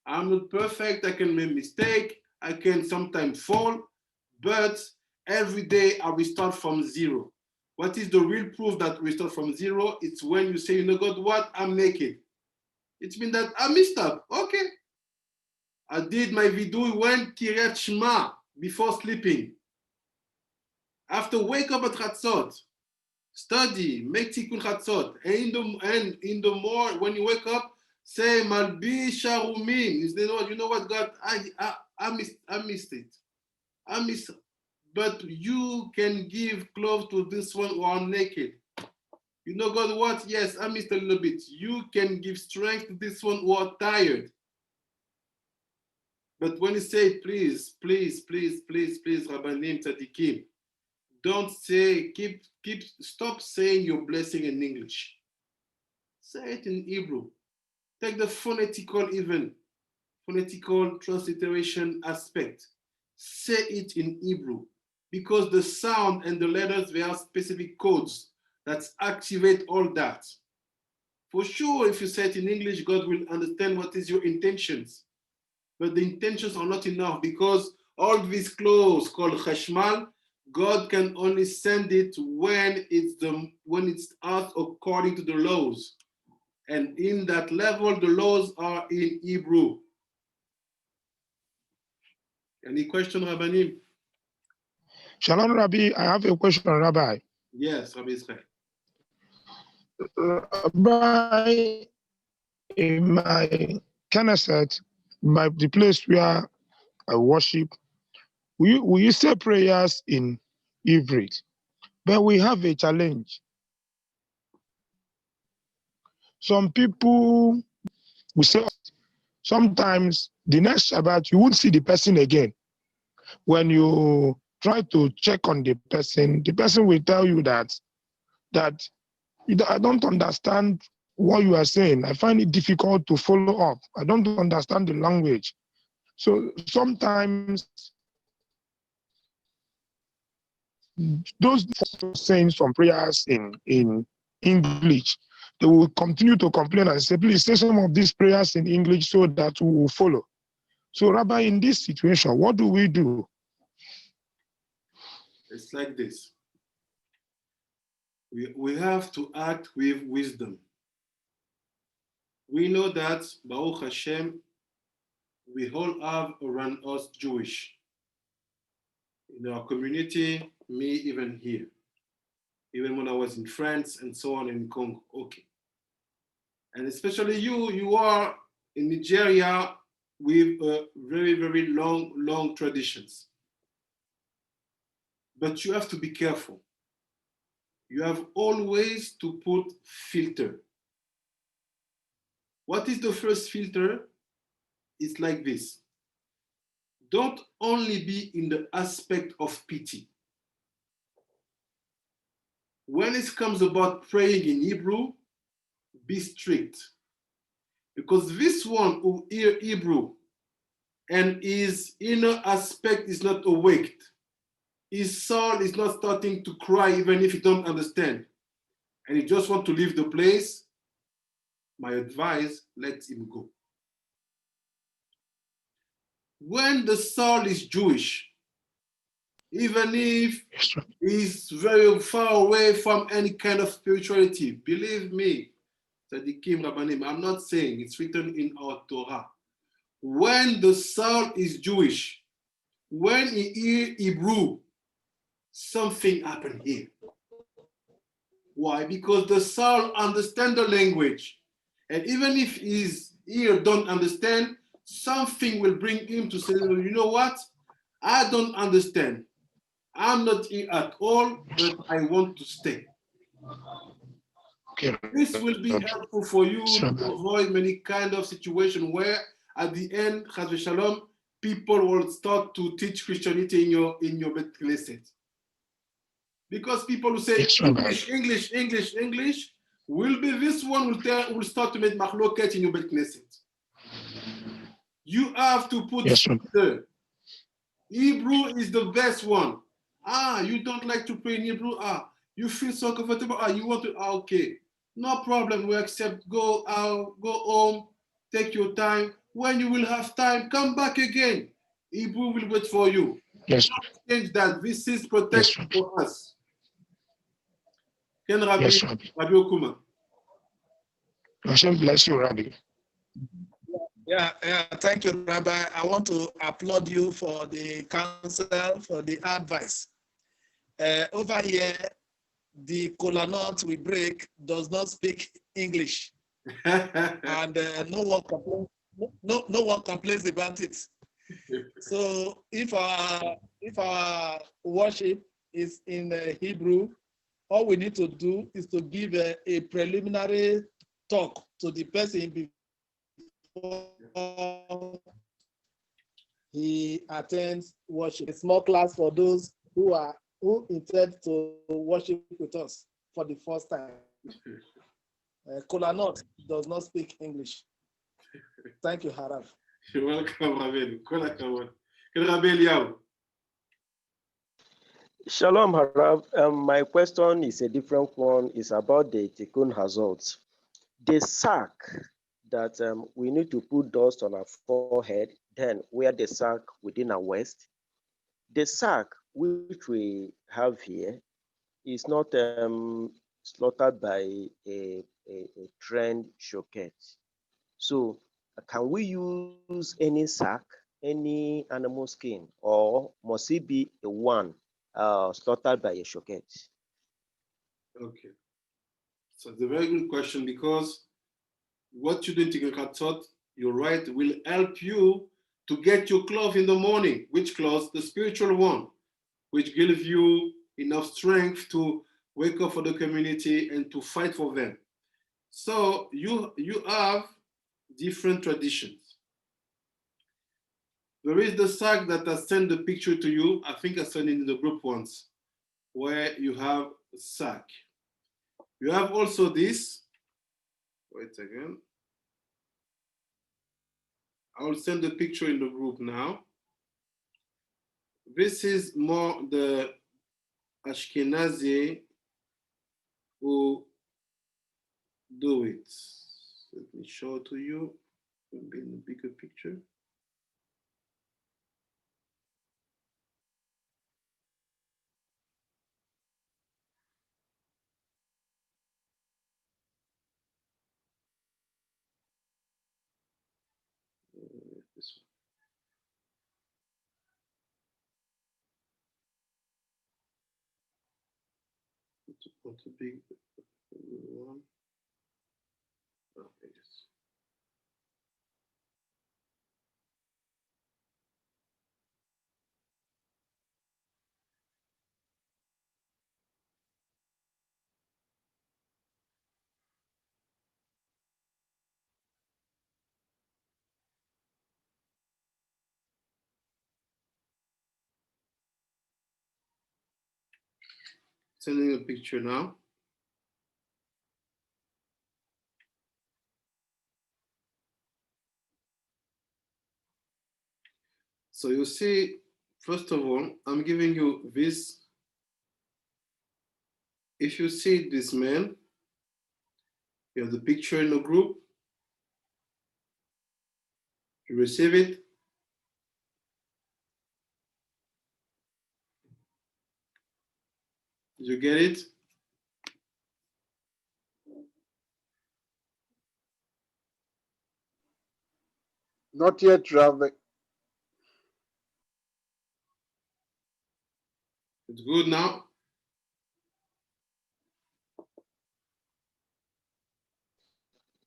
I'm not perfect, I can make mistake, I can sometimes fall, but every day I will start from zero. What is the real proof that we start from zero? It's when you say, you know God, what, I'm naked. It means that I messed up, okay. I did my vidui when Kiryat Shema before sleeping. After wake up at Chatzot, study, make tikkun Chatzot, and in the morning when you wake up, say Malbi Sharumim. You know what, God, I missed it. I missed it. But you can give clothes to this one who are naked. You know, God, what? Yes, I missed a little bit. You can give strength to this one who are tired. But when you say, please, Rabbanim, Tzadikim, don't say, stop saying your blessing in English. Say it in Hebrew. Take the phonetical transliteration aspect. Say it in Hebrew. Because the sound and the letters, they have specific codes that activate all that. For sure, if you say it in English, God will understand what is your intentions. But the intentions are not enough because all these clothes called chashmal, God can only send it when it's asked according to the laws. And in that level, the laws are in Hebrew. Any question, Rabbanim? Shalom, Rabbi. I have a question, Rabbi. Yes, Rabbi Israel. Rabbi, in my Knesset, by the place where I worship, we say prayers in Hebrew, but we have a challenge. some people will say sometimes the next Shabbat you won't see the person again. When you try to check on the person will tell you that I don't understand what you are saying. I find it difficult to follow up. I don't understand the language. So sometimes those saying some prayers in English, they will continue to complain and say, please say some of these prayers in English so that we will follow. So Rabbi, in this situation, what do we do? It's like this. We have to act with wisdom. We know that, Baruch Hashem, we all have around us Jewish. In our community, me even here. Even when I was in France and so on in Congo, okay. And especially you are in Nigeria with very, very long traditions. But you have to be careful. You have always to put filter. What is the first filter? It's like this. Don't only be in the aspect of pity. When it comes about praying in Hebrew, be strict. Because this one who hear Hebrew and his inner aspect is not awake, his soul is not starting to cry even if he don't understand, and he just want to leave the place, my advice, let him go. When the soul is Jewish, even if he's very far away from any kind of spirituality, believe me, Tzadikim Rabbanim, I'm not saying, it's written in our Torah. When the soul is Jewish, when he hear Hebrew, something happened here. Why? Because the soul understands the language. And even if his ear don't understand, something will bring him to say, you know what? I don't understand. I'm not here at all, but I want to stay. Okay. This will be helpful for you to avoid many kind of situation where at the end, Chas v'Shalom, people will start to teach Christianity in your Bet Knesset. Because people who say English, will be this one will start to make machloket in your Bet Knesset. You have to put filter. Hebrew is the best one. You don't like to pray in Hebrew? You feel so comfortable? You want to? Okay. No problem, we accept, go out, go home, take your time. When you will have time, come back again. Hebrew will wait for you. Yes. Don't change that. This is protection for us. Ken Rabbi, Yes, Rabbi Okuma. Hashem bless you, Rabbi. Yeah, thank you, Rabbi. I want to applaud you for the counsel, for the advice. Over here, the kola nut we break does not speak English, and no one complains about it. So if our worship is in Hebrew, all we need to do is to give a preliminary talk to the person before he attends worship. A small class for those who intend to worship with us for the first time. Kola Nut does not speak English. Thank you, Harav. You're welcome, Rabbi. Kola Kawad. Rabbi Eliyahu. Shalom, Harav. My question is a different one. It's about the Tikkun Hazot. The sack that we need to put dust on our forehead, then wear the sack within our waist. The sack which we have here is not slaughtered by a trained shoket. So can we use any sack, any animal skin, or must it be a one slaughtered by a shoket? Okay. So it's a very good question, because what you do in Tikkun Chatzot, you're right, will help you to get your clothes in the morning. Which clothes? The spiritual one, which gives you enough strength to wake up for the community and to fight for them. So you have different traditions. There is the sack that I sent the picture to you. I think I sent it in the group once, where you have a sack. You have also this. Wait again. I will send the picture in the group now. This is more the Ashkenazi who do it. Let me show it to you. Maybe in a bigger picture. This one. Want a big one. Oh, yes. Sending a picture now. So you see, first of all, I'm giving you this. If you see this man, you have the picture in the group. You receive it. Did you get it? Not yet, Rabbi. It's good now.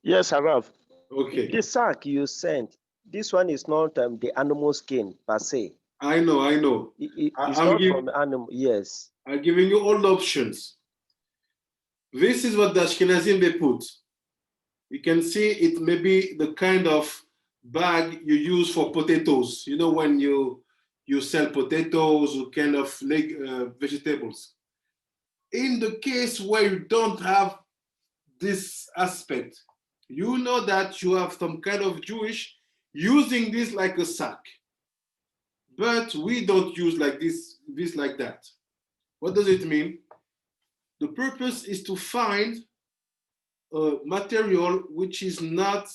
Yes, Harav. Okay. The sack you sent, this one is not the animal skin per se. I know. It's not from animal, yes. I'm giving you all the options. This is what the Ashkenazim they put. You can see it may be the kind of bag you use for potatoes. You know, when you sell potatoes or kind of vegetables. In the case where you don't have this aspect, you know that you have some kind of Jewish using this like a sack. But we don't use like this like that. What does it mean? The purpose is to find a material which is not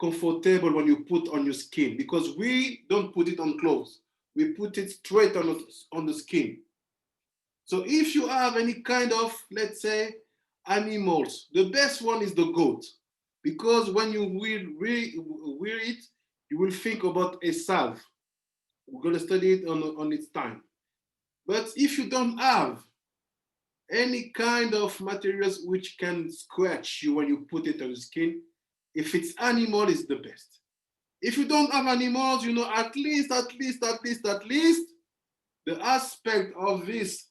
comfortable when you put on your skin, because we don't put it on clothes. We put it straight on the skin. So if you have any kind of, let's say, animals, the best one is the goat, because when you wear it, you will think about a salve. We're going to study it on its time. But if you don't have any kind of materials which can scratch you when you put it on the skin, if it's animal, it's the best. If you don't have animals, you know, at least, the aspect of this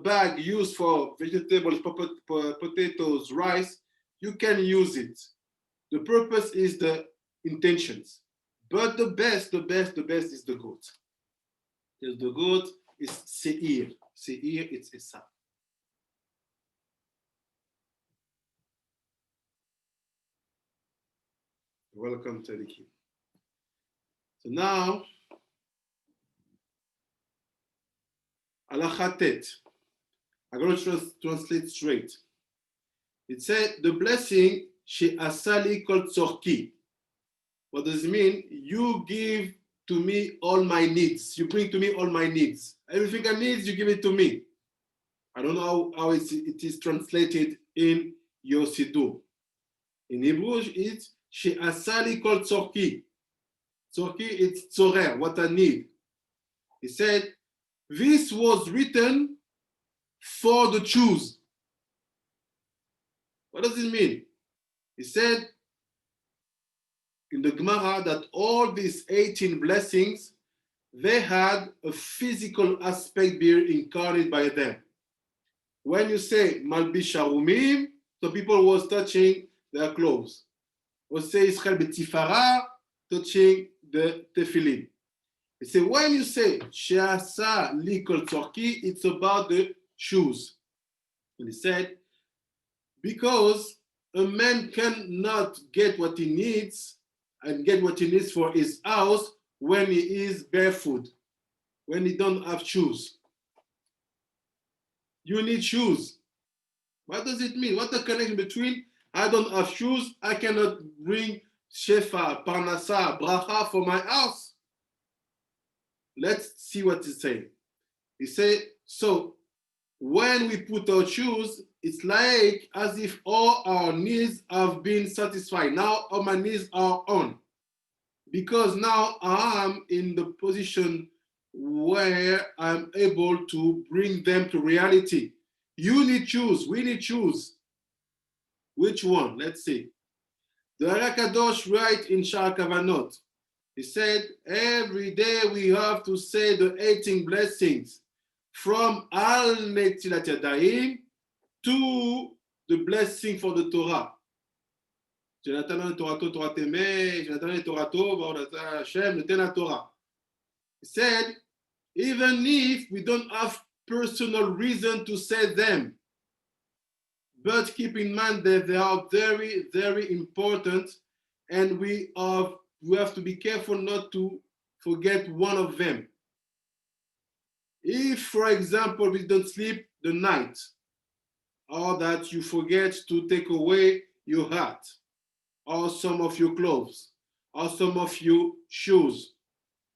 bag used for vegetables, potatoes, rice, you can use it. The purpose is the intentions. But the best is the goat. Because the goat is seir. Seir, it's a sack. Welcome to the key. So now, Alachatet. I'm going to translate straight. It said, the blessing, she asali kol tzorki. What does it mean? You give to me all my needs. You bring to me all my needs. Everything I need, you give it to me. I don't know how it is translated in your Siddur. In Hebrew, it's she asali kol tzorki. Tzorki, it's tzorer, what I need. He said, this was written for the Jews. What does it mean? He said in the Gemara that all these 18 blessings, they had a physical aspect being incarnated by them. When you say Malbish Harumim, so people was touching their clothes. Oseh Israel betifara, touching the tefillin. He said, when you say she'asa li kol tzorki, it's about the shoes. And he said, because a man cannot get what he needs and get what he needs for his house when he is barefoot, when he don't have shoes. You need shoes. What does it mean? What's the connection between I don't have shoes, I cannot bring shefa, parnasa, bracha for my house? Let's see what he's saying. He said, so when we put our shoes, it's like as if all our needs have been satisfied. Now all my needs are on. Because now I'm in the position where I'm able to bring them to reality. You need shoes, we need shoes. Which one? Let's see. The Arakadosh writes in Shar Kavanot. He said, every day we have to say the 18 blessings from Al Netilat Yadayim to the blessing for the Torah. Jonathan Torah Torah Temeh, Jonathan Torah Tov, Hashem, the Torah. He said, even if we don't have personal reason to say them, but keep in mind that they are very, very important, and we have to be careful not to forget one of them. If, for example, we don't sleep the night, or that you forget to take away your hat, or some of your clothes, or some of your shoes,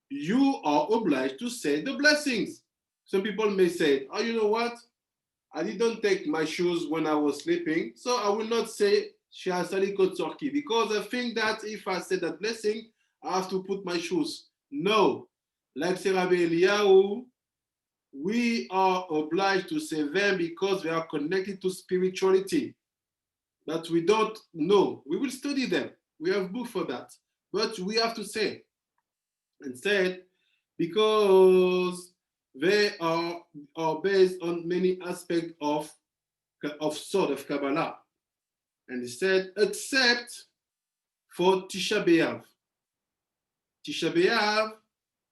you are obliged to say the blessings. Some people may say, oh, you know what? I didn't take my shoes when I was sleeping, so I will not say She'asali Kotzorki, because I think that if I say that blessing, I have to put my shoes. No, like say Rabbi Eliyahu, we are obliged to say them because they are connected to spirituality. But we don't know. We will study them. We have books for that. But we have to say. Instead, because they are based on many aspects of sort of Kabbalah. And he said, except for Tisha B'Av. Tisha B'Av,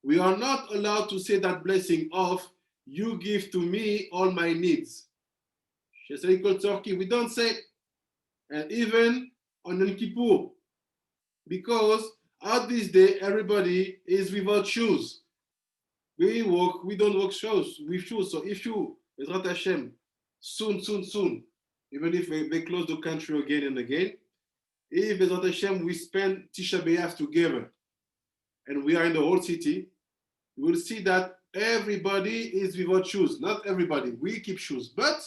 we are not allowed to say that blessing of, you give to me all my needs. We don't say, and even on Yom Kippur, because at this day, everybody is without shoes. We don't walk with shoes. So if you, Bezrat Hashem, soon, even if they close the country again and again, if Bezrat Hashem, we spend Tisha B'Av together, and we are in the whole city, you will see that everybody is without shoes. Not everybody, we keep shoes. But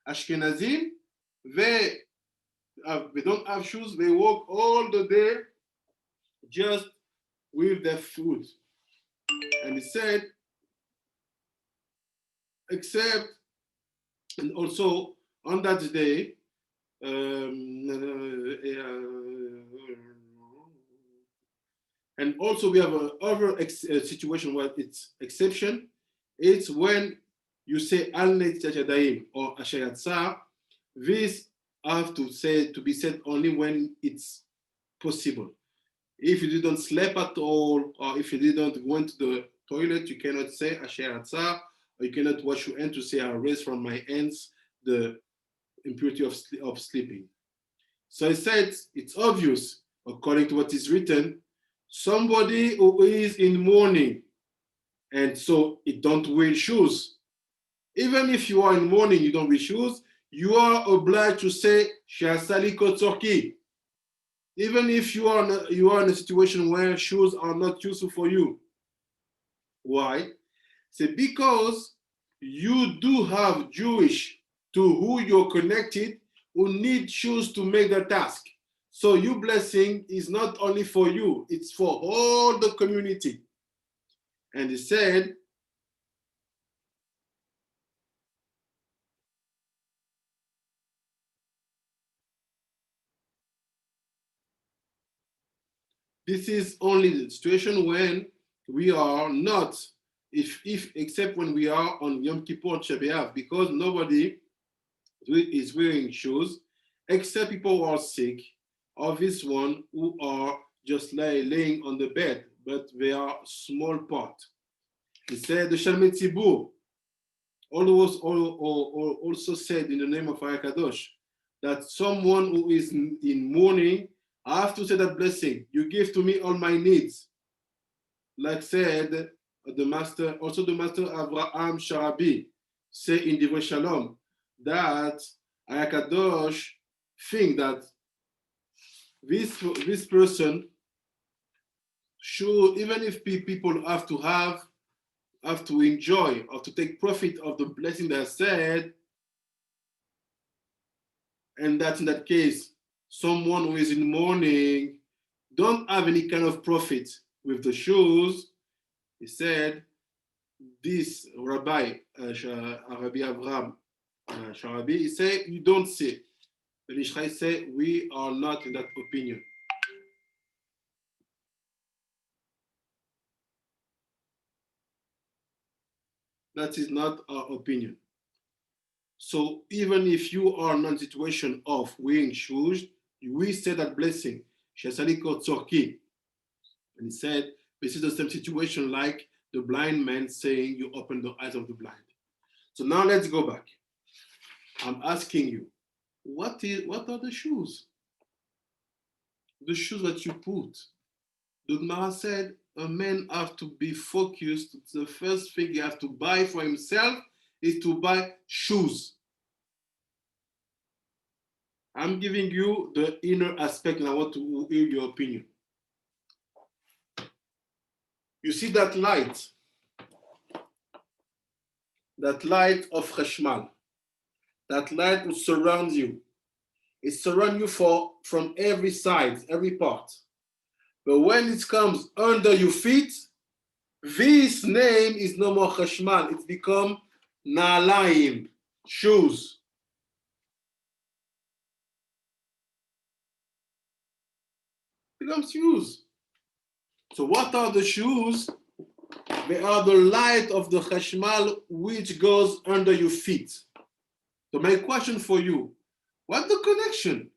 Ashkenazim, they don't have shoes, they walk all the day just with their foot. And he said, except, and also on that day, and also we have another situation where it's exception. It's when you say Al Netilat Yadayim or Asher Yatzar. This have to be said only when it's possible. If you didn't sleep at all, or if you didn't went to the toilet, you cannot say Asher Yatzar, or you cannot wash your hands to say I raise from my hands the impurity of sleeping. So I said it's obvious, according to what is written, somebody who is in mourning, and so it don't wear shoes. Even if you are in mourning, you don't wear shoes, you are obliged to say She'asali Kotzorki. Even if you are in a situation where shoes are not useful for you. Why? Say because you do have Jewish to who you're connected who need shoes to make the task. So your blessing is not only for you, it's for all the community. And he said, this is only the situation when we are not, except when we are on Yom Kippur Shebeav, because nobody is wearing shoes, except people who are sick, of this one who are just laying on the bed, but they are small part. He said, the Shalmei Tzibur also said in the name of HaKadosh that someone who is in mourning, I have to say that blessing. You give to me all my needs. Like said the master Avraham Sharabi, say in Divrei Shalom, that HaKadosh think that this person should, even if people have to enjoy or to take profit of the blessing that said, and that in that case, someone who is in mourning don't have any kind of profit with the shoes. He said, this Rabbi Avraham Sharabi, he said, you don't say. But Ishai say, we are not in that opinion. That is not our opinion. So even if you are in a situation of wearing shoes, we say that blessing. And he said, this is the same situation like the blind man saying you open the eyes of the blind. So now let's go back. I'm asking you, what are the shoes? The shoes that you put. The Gemara said a man has to be focused. The first thing he has to buy for himself is to buy shoes. I'm giving you the inner aspect and I want to hear your opinion. You see that light of Cheshmal, that light will surround you. It surrounds you from every side, every part. But when it comes under your feet, this name is no more Cheshmal. It's become Na'alaim, shoes. It becomes shoes. So what are the shoes? They are the light of the Cheshmal which goes under your feet. So my question for you, what's the connection?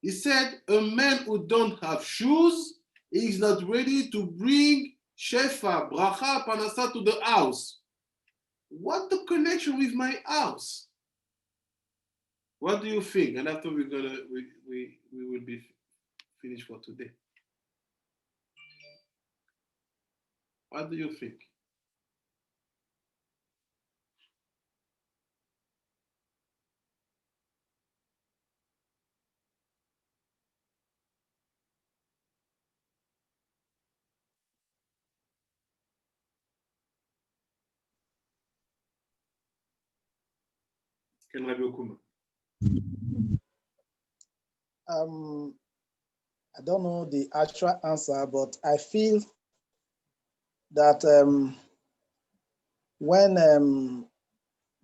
He said, a man who don't have shoes is not ready to bring shefa, bracha, panasa to the house. What the connection with my house? What do you think? And after we will be finished for today. What do you think? Ken Rabbi Okuma. I don't know the actual answer, but I feel that when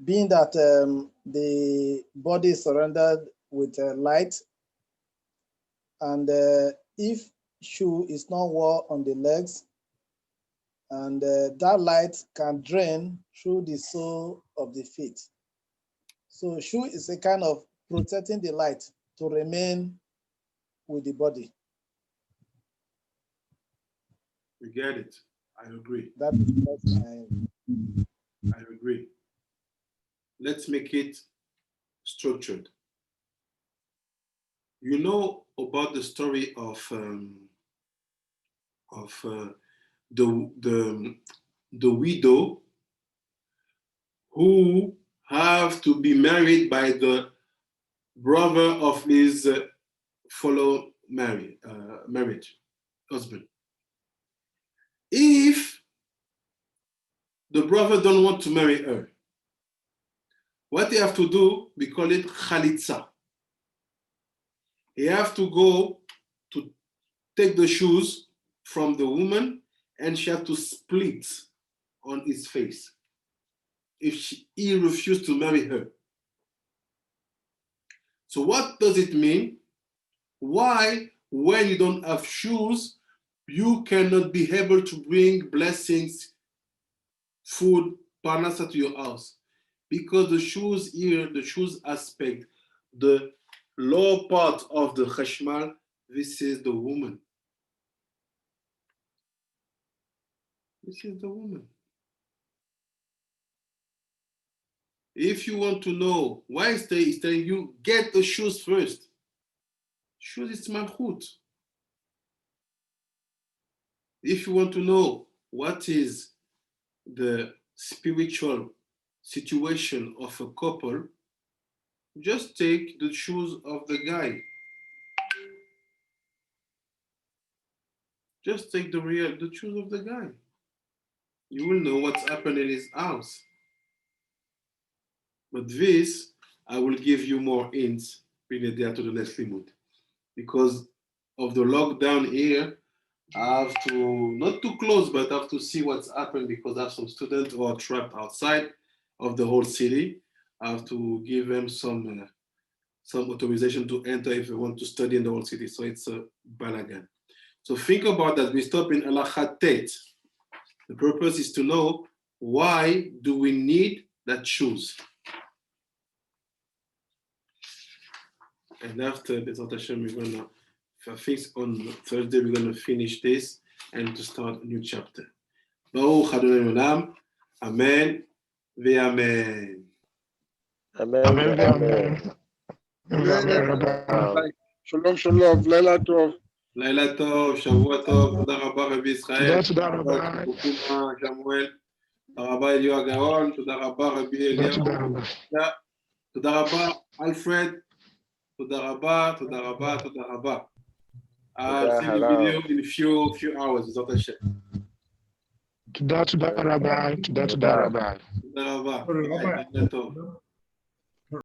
being that the body is surrounded with light, and if shoe is not worn on the legs, and that light can drain through the sole of the feet. So shoe is a kind of protecting the light to remain with the body. We get it. I agree. That's I agree. Let's make it structured. You know about the story of the widow who have to be married by the brother of his marriage husband. If the brother don't want to marry her, what they have to do, we call it chalitza. He have to go to take the shoes from the woman and she have to split on his face if he refused to marry her. So what does it mean? Why, when you don't have shoes, you cannot be able to bring blessings, food, parnasa to your house? Because the shoes here, the shoes aspect, the lower part of the cheshmal, This is the woman. This is the woman. If you want to know why he's telling you, get the shoes first. Shoes is malchut. If you want to know what is the spiritual situation of a couple, just take the shoes of the guy. Just take the shoes of the guy. You will know what's happened in his house. But this, I will give you more hints bring it there to the next limit. Because of the lockdown here, I have to, not too close, but I have to see what's happened because I have some students who are trapped outside of the whole city. I have to give them some authorization to enter if they want to study in the whole city. So it's a balagan. So think about that. We stop in Halakha Tet. The purpose is to know why do we need that shoes. And after Bezat Hashem, we're gonna, I think on Thursday, we're gonna finish this and to start a new chapter. Baruch Adonai Olam, Amen, Ve'amen. Amen. Amen. Shalom, shalom, לילה טוב. לילה טוב, שבוע טוב, תודה רבה רבי ישראל. תודה רבה. שמואל. תודה רבה אליהו הגאון, תודה רבה רבי אליהו. תודה רבה אלפרד. תודה רבה, תודה רבה, תודה רבה. I'll see the video in a few hours, בעזרת השם. תודה רבה. תודה רבה. לילה טוב.